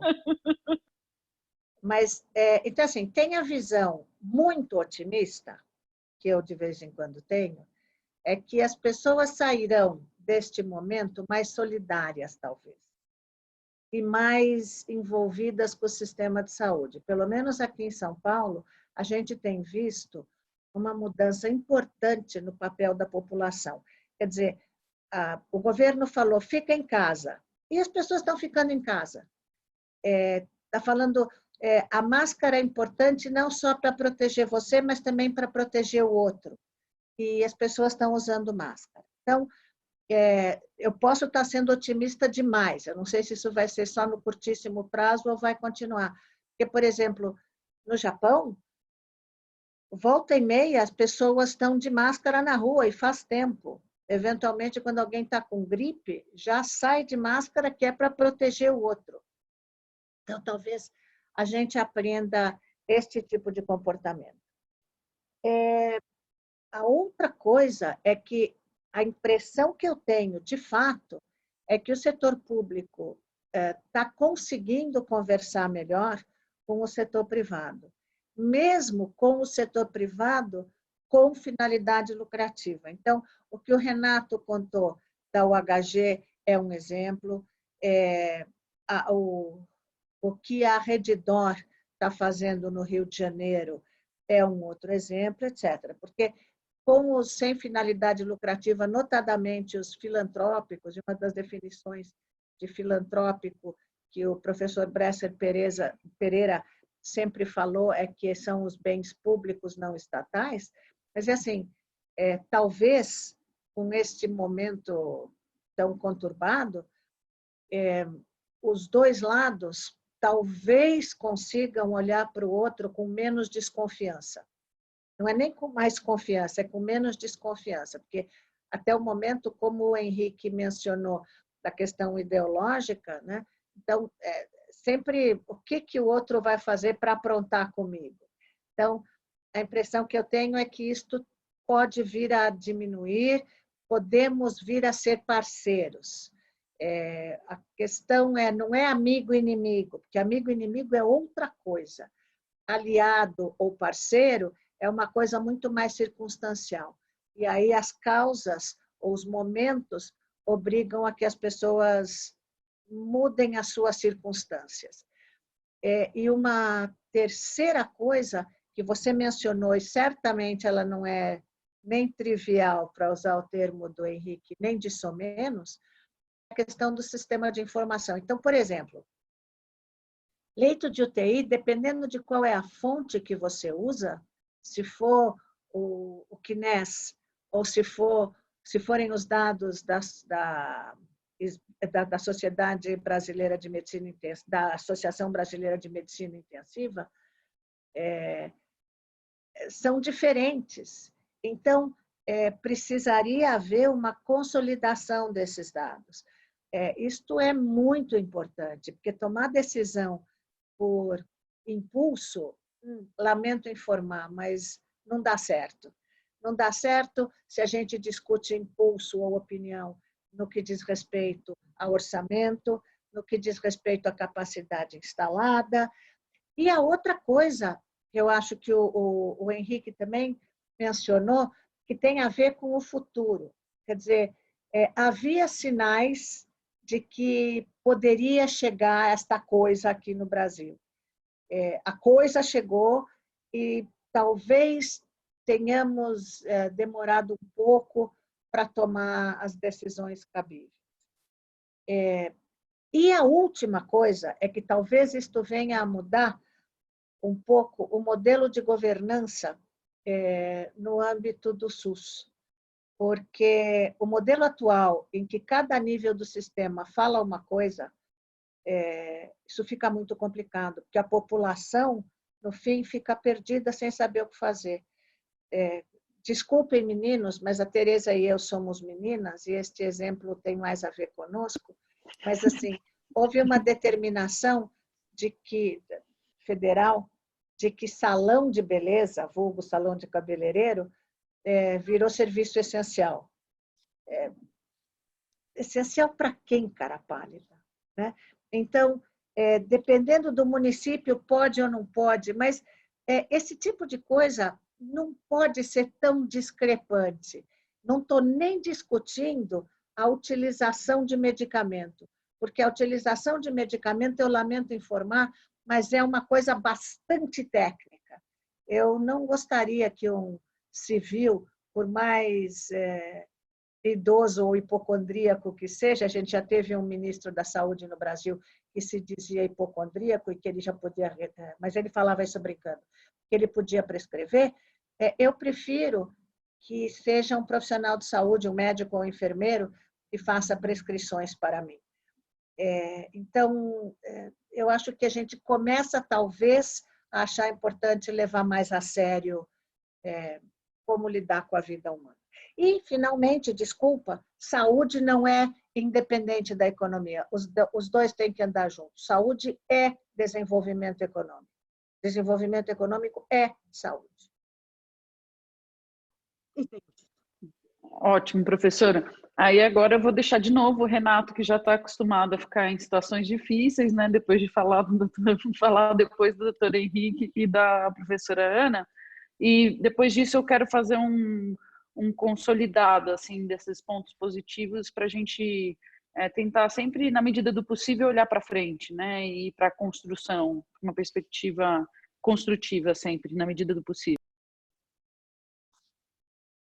S3: Mas, então, assim, tem a visão muito otimista, que eu de vez em quando tenho, é que as pessoas sairão deste momento mais solidárias, talvez, e mais envolvidas com o sistema de saúde. Pelo menos aqui em São Paulo, a gente tem visto uma mudança importante no papel da população. Quer dizer, o governo falou, fica em casa, e as pessoas estão ficando em casa. Está falando, a máscara é importante não só para proteger você, mas também para proteger o outro. E as pessoas estão usando máscara. Então, eu posso estar sendo otimista demais. Eu não sei se isso vai ser só no curtíssimo prazo ou vai continuar. Porque, por exemplo, no Japão, volta e meia, as pessoas estão de máscara na rua e faz tempo. Eventualmente, quando alguém está com gripe, já sai de máscara, que é para proteger o outro. Então, talvez a gente aprenda este tipo de comportamento. A outra coisa é que a impressão que eu tenho, de fato, é que o setor público está conseguindo conversar melhor com o setor privado, mesmo com o setor privado com finalidade lucrativa. Então, o que o Renato contou da UHG é um exemplo, o que a Redditor está fazendo no Rio de Janeiro é um outro exemplo, etc. Porque com os sem finalidade lucrativa, notadamente os filantrópicos, uma das definições de filantrópico que o professor Bresser Pereira sempre falou é que são os bens públicos não estatais, mas assim, talvez com este momento tão conturbado, os dois lados talvez consigam olhar para o outro com menos desconfiança. Não é nem com mais confiança, é com menos desconfiança, porque até o momento, como o Henrique mencionou, da questão ideológica, né? Então, sempre o que o outro vai fazer para aprontar comigo. Então, a impressão que eu tenho é que isto pode vir a diminuir, podemos vir a ser parceiros. A questão não é amigo e inimigo, porque amigo e inimigo é outra coisa. Aliado ou parceiro é uma coisa muito mais circunstancial. E aí as causas ou os momentos obrigam a que as pessoas mudem as suas circunstâncias. E uma terceira coisa que você mencionou, e certamente ela não é nem trivial, para usar o termo do Henrique, nem de somenos, a questão do sistema de informação. Então, por exemplo, leito de UTI, dependendo de qual é a fonte que você usa, se for o CNES ou se forem os dados da Sociedade Brasileira de Medicina Intensiva, da Associação Brasileira de Medicina Intensiva, são diferentes. Então, precisaria haver uma consolidação desses dados. Isto é muito importante, porque tomar decisão por impulso, lamento informar, mas não dá certo. Não dá certo se a gente discute impulso ou opinião no que diz respeito ao orçamento, no que diz respeito à capacidade instalada. E a outra coisa, que eu acho que o Henrique também mencionou, que tem a ver com o futuro. Quer dizer, havia sinais de que poderia chegar esta coisa aqui no Brasil. A coisa chegou e talvez tenhamos demorado um pouco para tomar as decisões cabíveis. E a última coisa é que talvez isto venha a mudar um pouco o modelo de governança no âmbito do SUS, porque o modelo atual, em que cada nível do sistema fala uma coisa, isso fica muito complicado, porque a população, no fim, fica perdida sem saber o que fazer. Desculpem, meninos, mas a Tereza e eu somos meninas, e este exemplo tem mais a ver conosco, mas, assim, houve uma determinação federal de que salão de beleza, vulgo salão de cabeleireiro, virou serviço essencial. Essencial para quem, cara pálida? Né? Então, dependendo do município, pode ou não pode, mas esse tipo de coisa não pode ser tão discrepante. Não estou nem discutindo a utilização de medicamento, porque a utilização de medicamento, eu lamento informar, mas é uma coisa bastante técnica. Eu não gostaria que um civil, por mais idoso ou hipocondríaco que seja, a gente já teve um ministro da Saúde no Brasil que se dizia hipocondríaco e que ele já podia, mas ele falava isso brincando, que ele podia prescrever. Eu prefiro que seja um profissional de saúde, um médico ou um enfermeiro, que faça prescrições para mim. Então, eu acho que a gente começa, talvez, a achar importante levar mais a sério como lidar com a vida humana. E, finalmente, desculpa, saúde não é independente da economia. Os dois têm que andar juntos. Saúde é desenvolvimento econômico. Desenvolvimento econômico é saúde.
S1: Ótimo, professora. Aí agora eu vou deixar de novo o Renato, que já está acostumado a ficar em situações difíceis, né? Depois de falar depois do doutor Henrique e da professora Ana. E depois disso eu quero fazer um consolidado assim desses pontos positivos para a gente tentar sempre, na medida do possível, olhar para frente, né? E para a construção, uma perspectiva construtiva sempre, na medida do possível.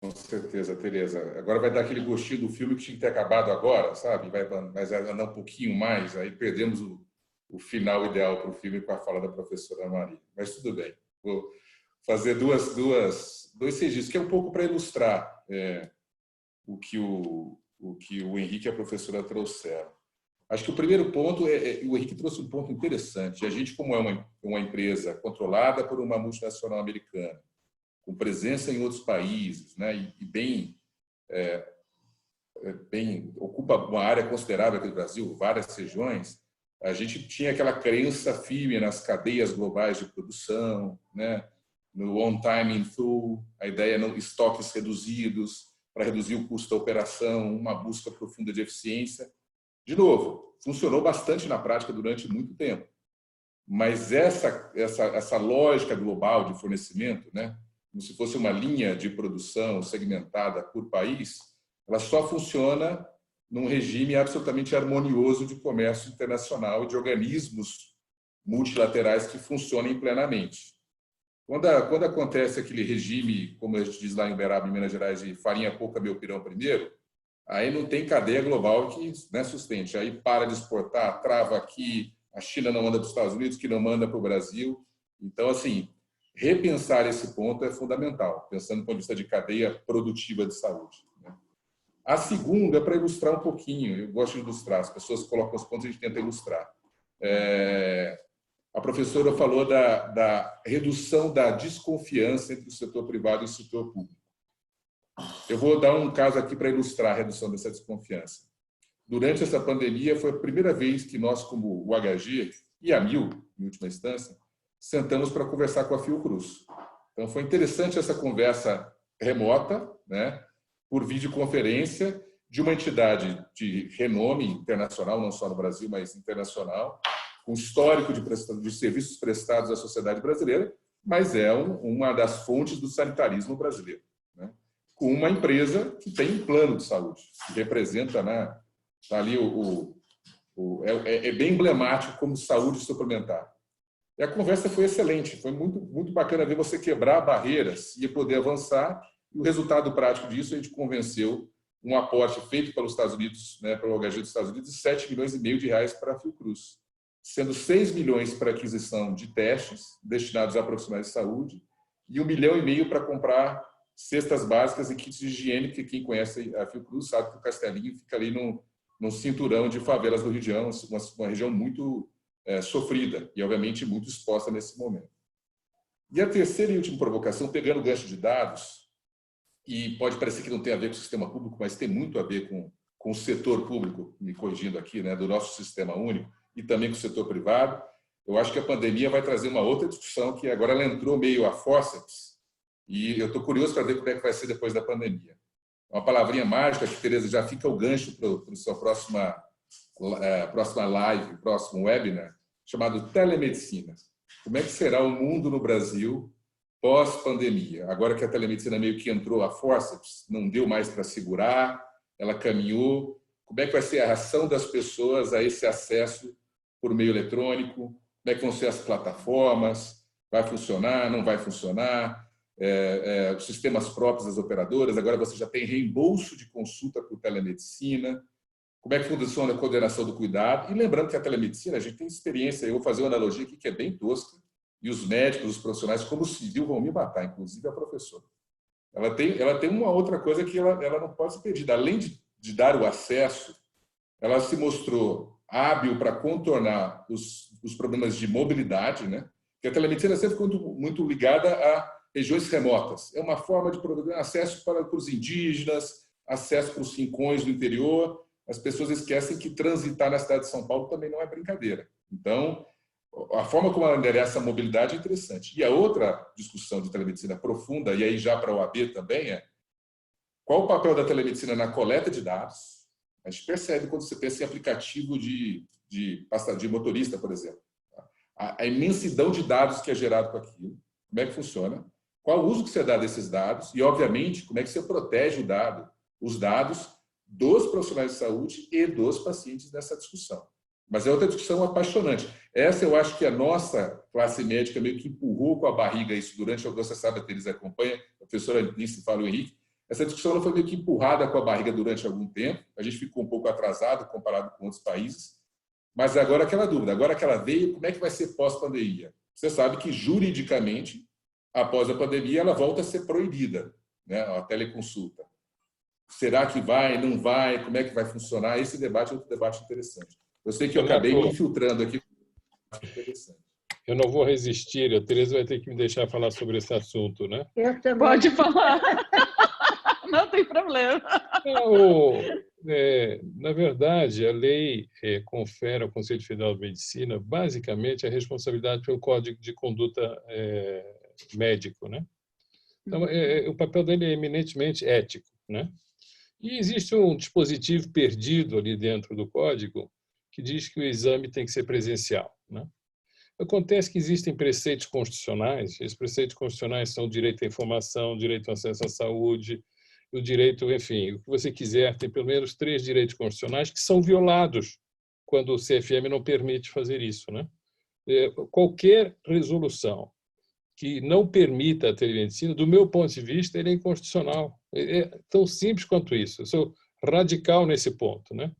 S5: Com certeza, Tereza. Agora vai dar aquele gostinho do filme que tinha que ter acabado agora, sabe? Vai andar um pouquinho mais, aí perdemos o final ideal para o filme com a fala da professora Maria. Mas tudo bem. Vou fazer dois registros, que é um pouco para ilustrar o que o Henrique e a professora trouxeram. Acho que o primeiro ponto o Henrique trouxe um ponto interessante. A gente, como é uma empresa controlada por uma multinacional americana, com presença em outros países, né, e bem ocupa uma área considerável aqui do Brasil, várias regiões, a gente tinha aquela crença firme nas cadeias globais de produção, né? No on time in full, a ideia de estoques reduzidos para reduzir o custo da operação, uma busca profunda de eficiência. De novo, funcionou bastante na prática durante muito tempo. Mas essa lógica global de fornecimento, né, como se fosse uma linha de produção segmentada por país, ela só funciona num regime absolutamente harmonioso de comércio internacional e de organismos multilaterais que funcionem plenamente. Quando acontece aquele regime, como a gente diz lá em Uberaba, em Minas Gerais, de farinha pouca, meu pirão primeiro, aí não tem cadeia global que, né, sustente. Aí para de exportar, trava aqui, a China não manda para os Estados Unidos, que não manda para o Brasil. Então, assim, repensar esse ponto é fundamental, pensando do ponto de vista de cadeia produtiva de saúde. Né? A segunda é para ilustrar um pouquinho, eu gosto de ilustrar, as pessoas colocam os pontos e a gente tenta ilustrar. A professora falou da redução da desconfiança entre o setor privado e o setor público. Eu vou dar um caso aqui para ilustrar a redução dessa desconfiança. Durante essa pandemia, foi a primeira vez que nós, como o HG e a MIL, em última instância, sentamos para conversar com a Fiocruz. Então, foi interessante essa conversa remota, né, por videoconferência, de uma entidade de renome internacional, não só no Brasil, mas internacional, com histórico de serviços prestados à sociedade brasileira, mas é uma das fontes do sanitarismo brasileiro, né? Com uma empresa que tem um plano de saúde, que representa, né, ali é bem emblemático como saúde suplementar. E a conversa foi excelente, foi muito, muito bacana ver você quebrar barreiras e poder avançar, e o resultado prático disso, a gente convenceu um aporte feito pelos Estados Unidos, né, pelo HG dos Estados Unidos, de 7,5 milhões de reais para a Fiocruz, sendo 6 milhões para aquisição de testes destinados a profissionais de saúde e 1,5 milhão para comprar cestas básicas e kits de higiene, porque quem conhece a Fiocruz sabe que o Castelinho fica ali num cinturão de favelas do Rio de Janeiro, uma região muito sofrida e, obviamente, muito exposta nesse momento. E a terceira e última provocação, pegando o gancho de dados, e pode parecer que não tem a ver com o sistema público, mas tem muito a ver com o setor público, me corrigindo aqui, né, do nosso sistema único, e também com o setor privado. Eu acho que a pandemia vai trazer uma outra discussão, que agora ela entrou meio a forceps, e eu estou curioso para ver como é que vai ser depois da pandemia. Uma palavrinha mágica que, Tereza, já fica o gancho para a sua próxima live, próximo webinar, chamado telemedicina. Como é que será o mundo no Brasil pós-pandemia? Agora que a telemedicina meio que entrou a forceps, não deu mais para segurar, ela caminhou. Como é que vai ser a reação das pessoas a esse acesso por meio eletrônico? Como é que vão ser as plataformas? Vai funcionar? Não vai funcionar? Os sistemas próprios das operadoras, agora você já tem reembolso de consulta por telemedicina. Como é que funciona a coordenação do cuidado? E lembrando que a telemedicina, a gente tem experiência, eu vou fazer uma analogia aqui que é bem tosca, e os médicos, os profissionais, como civil, vão me matar, inclusive a professora. Ela tem uma outra coisa que ela não pode ser perdida. Além de dar o acesso, ela se mostrou hábil para contornar os problemas de mobilidade, né? Porque a telemedicina sempre foi muito ligada a regiões remotas. É uma forma de prover acesso para os indígenas, acesso para os rincões do interior. As pessoas esquecem que transitar na cidade de São Paulo também não é brincadeira. Então, a forma como ela endereça a mobilidade é interessante. E a outra discussão de telemedicina profunda, e aí já para a OAB também, é qual o papel da telemedicina na coleta de dados. A gente percebe quando você pensa em aplicativo de motorista, por exemplo. A imensidão de dados que é gerado com aquilo. Como é que funciona? Qual o uso que você dá desses dados? E, obviamente, como é que você protege os dados dos profissionais de saúde e dos pacientes nessa discussão. Mas é outra discussão apaixonante. Essa eu acho que a nossa classe médica meio que empurrou com a barriga isso durante, você sabe, a Teresa acompanha, a professora Nice fala o Henrique, essa discussão ela foi meio que empurrada com a barriga durante algum tempo, a gente ficou um pouco atrasado comparado com outros países, mas agora aquela dúvida, agora que ela veio, como é que vai ser pós-pandemia? Você sabe que juridicamente, após a pandemia, ela volta a ser proibida, né, a teleconsulta. Será que vai, não vai, como é que vai funcionar? Esse debate é outro debate interessante. Eu sei que eu acabei me infiltrando aqui.
S4: Eu não vou resistir, a Tereza vai ter que me deixar falar sobre esse assunto, né?
S3: Eu também.
S1: Pode falar. Não tem problema.
S4: Na verdade, a lei confere ao Conselho Federal de Medicina, basicamente, a responsabilidade pelo Código de Conduta médico, né? Então, o papel dele é eminentemente ético, né? E existe um dispositivo perdido ali dentro do código que diz que o exame tem que ser presencial, né? Acontece que existem preceitos constitucionais, esses preceitos constitucionais são o direito à informação, o direito ao acesso à saúde, o direito, enfim, o que você quiser, tem pelo menos 3 direitos constitucionais que são violados quando o CFM não permite fazer isso, né? Qualquer resolução que não permita a telemedicina, do meu ponto de vista, ele é inconstitucional. É tão simples quanto isso. Eu sou radical nesse ponto, né?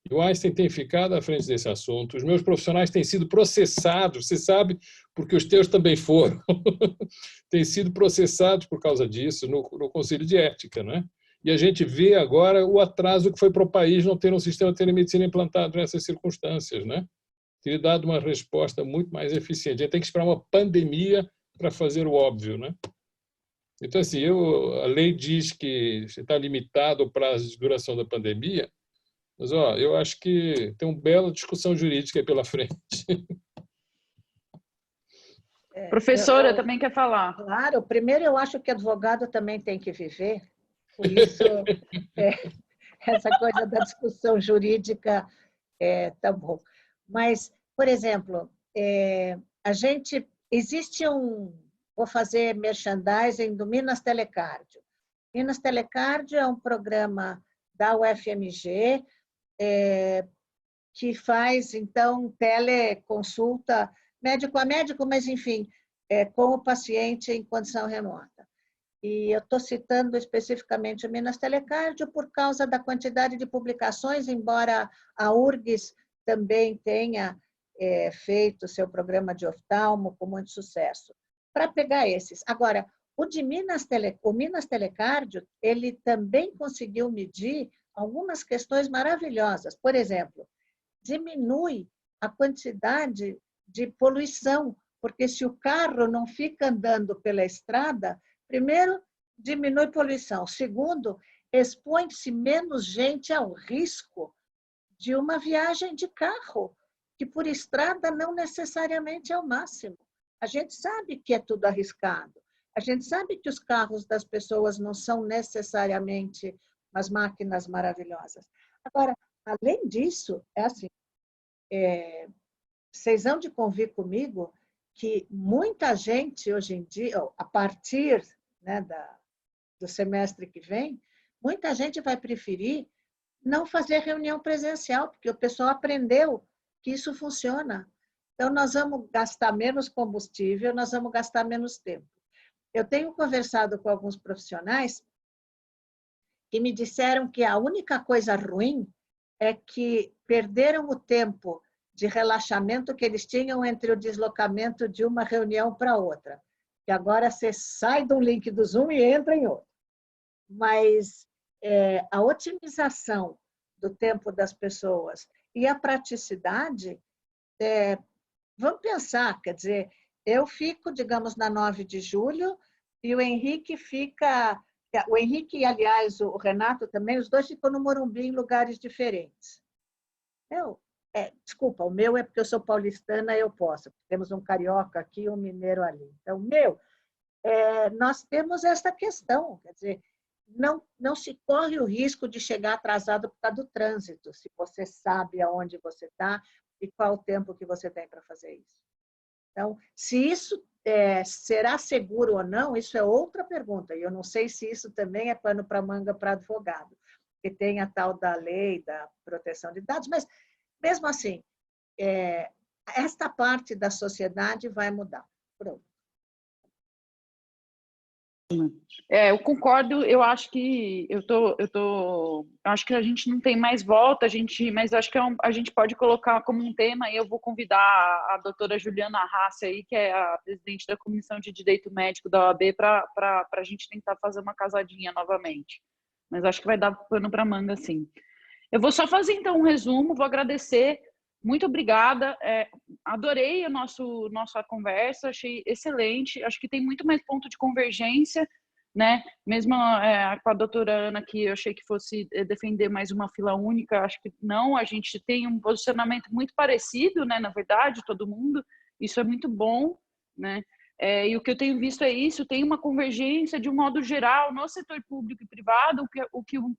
S4: E o Einstein tem ficado à frente desse assunto. Os meus profissionais têm sido processados, você sabe, porque os teus também foram. Têm sido processados por causa disso no Conselho de Ética, né? E a gente vê agora o atraso que foi para o país não ter um sistema de telemedicina implantado nessas circunstâncias, né? Teria dado uma resposta muito mais eficiente. A gente tem que esperar uma pandemia para fazer o óbvio, né? Então, assim, a lei diz que está limitado o prazo de duração da pandemia, mas eu acho que tem uma bela discussão jurídica aí pela frente.
S1: Professora, também quer falar?
S3: Claro, primeiro eu acho que advogado também tem que viver, por isso essa coisa da discussão jurídica tá bom. Mas, por exemplo, existe vou fazer merchandising do Minas Telecardio. Minas Telecardio é um programa da UFMG que faz, então, teleconsulta médico a médico, mas, enfim, com o paciente em condição remota. E eu estou citando especificamente o Minas Telecardio por causa da quantidade de publicações, embora a URGS também tenha feito seu programa de oftalmo com muito sucesso. Para pegar esses. Agora, o Minas Telecardio, ele também conseguiu medir algumas questões maravilhosas. Por exemplo, diminui a quantidade de poluição, porque se o carro não fica andando pela estrada, primeiro, diminui poluição. Segundo, expõe-se menos gente ao risco de uma viagem de carro, que por estrada não necessariamente é o máximo. A gente sabe que é tudo arriscado. A gente sabe que os carros das pessoas não são necessariamente umas máquinas maravilhosas. Agora, além disso, assim, vocês hão de convir comigo que muita gente hoje em dia, a partir, né, do semestre que vem, muita gente vai preferir não fazer reunião presencial, porque o pessoal aprendeu que isso funciona. Então, nós vamos gastar menos combustível, nós vamos gastar menos tempo. Eu tenho conversado com alguns profissionais que me disseram que a única coisa ruim é que perderam o tempo de relaxamento que eles tinham entre o deslocamento de uma reunião para outra. E agora você sai de um link do Zoom e entra em outro. Mas a otimização do tempo das pessoas e a praticidade, vamos pensar, quer dizer, eu fico, digamos, na 9 de julho e o Henrique fica... O Henrique e, aliás, o Renato também, os dois ficam no Morumbi em lugares diferentes. Desculpa, o meu é porque eu sou paulistana, eu posso. Temos um carioca aqui e um mineiro ali. Então, nós temos essa questão, quer dizer, não se corre o risco de chegar atrasado por causa do trânsito, se você sabe aonde você está e qual o tempo que você tem para fazer isso. Então, se isso será seguro ou não, isso é outra pergunta. E eu não sei se isso também é pano para manga para advogado, que tem a tal da lei da proteção de dados, mas, mesmo assim, esta parte da sociedade vai mudar. Pronto.
S1: Eu concordo, eu acho que acho que a gente não tem mais volta, mas acho que a gente pode colocar como um tema, e eu vou convidar a doutora Juliana Rassi aí, que é a presidente da Comissão de Direito Médico da OAB, para a gente tentar fazer uma casadinha novamente. Mas acho que vai dar pano para manga, sim. Eu vou só fazer, então, um resumo, vou agradecer. Muito obrigada, adorei a nossa conversa, achei excelente, acho que tem muito mais ponto de convergência né? Mesmo com a doutora Ana, que eu achei que fosse defender mais uma fila única, acho que não, a gente tem um posicionamento muito parecido, né? Na verdade, todo mundo, isso é muito bom, né? E o que eu tenho visto é isso, tem uma convergência de um modo geral no setor público e privado,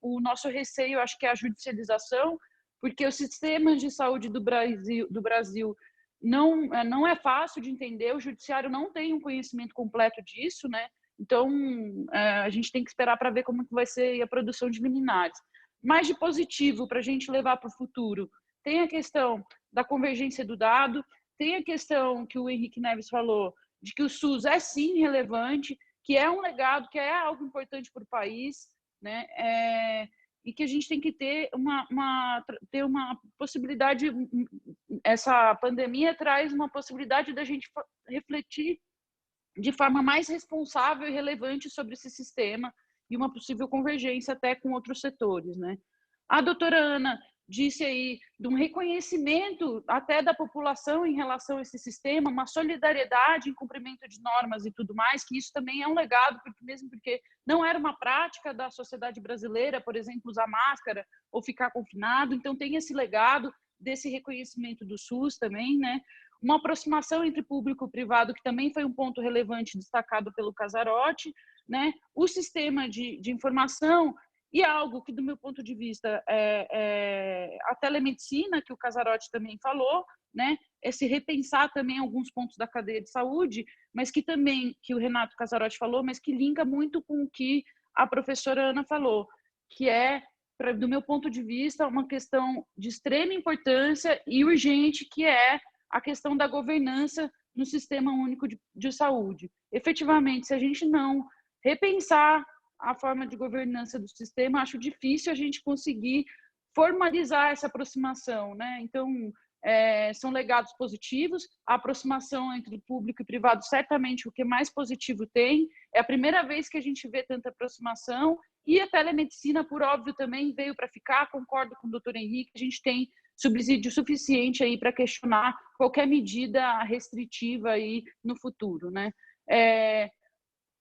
S1: o nosso receio, acho que é a judicialização, porque os sistemas de saúde do Brasil não é fácil de entender, o judiciário não tem um conhecimento completo disso, né? Então, a gente tem que esperar para ver como que vai ser a produção de liminares. Mais de positivo para a gente levar para o futuro, tem a questão da convergência do dado, tem a questão que o Henrique Neves falou, de que o SUS é sim relevante, que é um legado, que é algo importante para o país, né? E que a gente tem que ter uma possibilidade, essa pandemia traz uma possibilidade da gente refletir de forma mais responsável e relevante sobre esse sistema e uma possível convergência até com outros setores, né? A doutora Ana disse aí de um reconhecimento até da população em relação a esse sistema, uma solidariedade em cumprimento de normas e tudo mais, que isso também é um legado, porque não era uma prática da sociedade brasileira, por exemplo, usar máscara ou ficar confinado, então tem esse legado desse reconhecimento do SUS também, né? Uma aproximação entre público e privado, que também foi um ponto relevante destacado pelo Casarotti, né? O sistema de informação e algo que, do meu ponto de vista, a telemedicina, que o Casarotti também falou, né? Se repensar também alguns pontos da cadeia de saúde, mas que também, que o Renato Casarotti falou, mas que linka muito com o que a professora Ana falou, que do meu ponto de vista, uma questão de extrema importância e urgente, que é a questão da governança no Sistema Único de Saúde. Efetivamente, se a gente não repensar a forma de governança do sistema, acho difícil a gente conseguir formalizar essa aproximação, né? Então, são legados positivos, a aproximação entre público e privado, certamente o que mais positivo tem, é a primeira vez que a gente vê tanta aproximação, e a telemedicina, por óbvio, também veio para ficar, concordo com o doutor Henrique, a gente tem subsídio suficiente aí para questionar qualquer medida restritiva aí no futuro, né?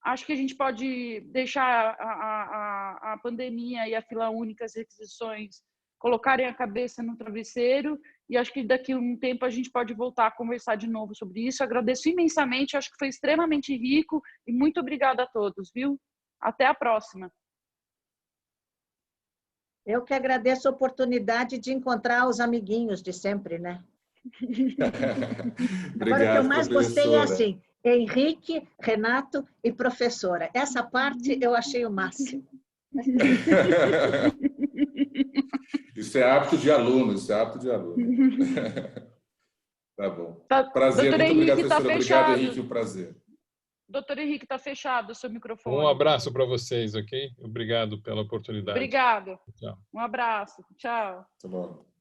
S1: Acho que a gente pode deixar a pandemia e a fila única, as requisições, colocarem a cabeça no travesseiro, e acho que daqui a um tempo a gente pode voltar a conversar de novo sobre isso. Agradeço imensamente, acho que foi extremamente rico, e muito obrigada a todos, viu? Até a próxima.
S3: Eu que agradeço a oportunidade de encontrar os amiguinhos de sempre, né?
S5: Obrigado,
S3: agora, o que eu mais gostei é
S5: professora.
S3: assim, Henrique, Renato e professora. Essa parte eu achei o máximo.
S5: Isso é hábito de aluno, isso é hábito de aluno. Tá bom. Prazer,
S1: Doutor
S5: muito
S1: Henrique,
S5: obrigado, professora. Obrigado, Henrique, um prazer.
S1: Doutor Henrique, está fechado o seu microfone.
S4: Um abraço para vocês, ok? Obrigado pela oportunidade.
S1: Obrigado.
S4: Tchau.
S1: Um abraço. Tchau.
S5: Tá bom.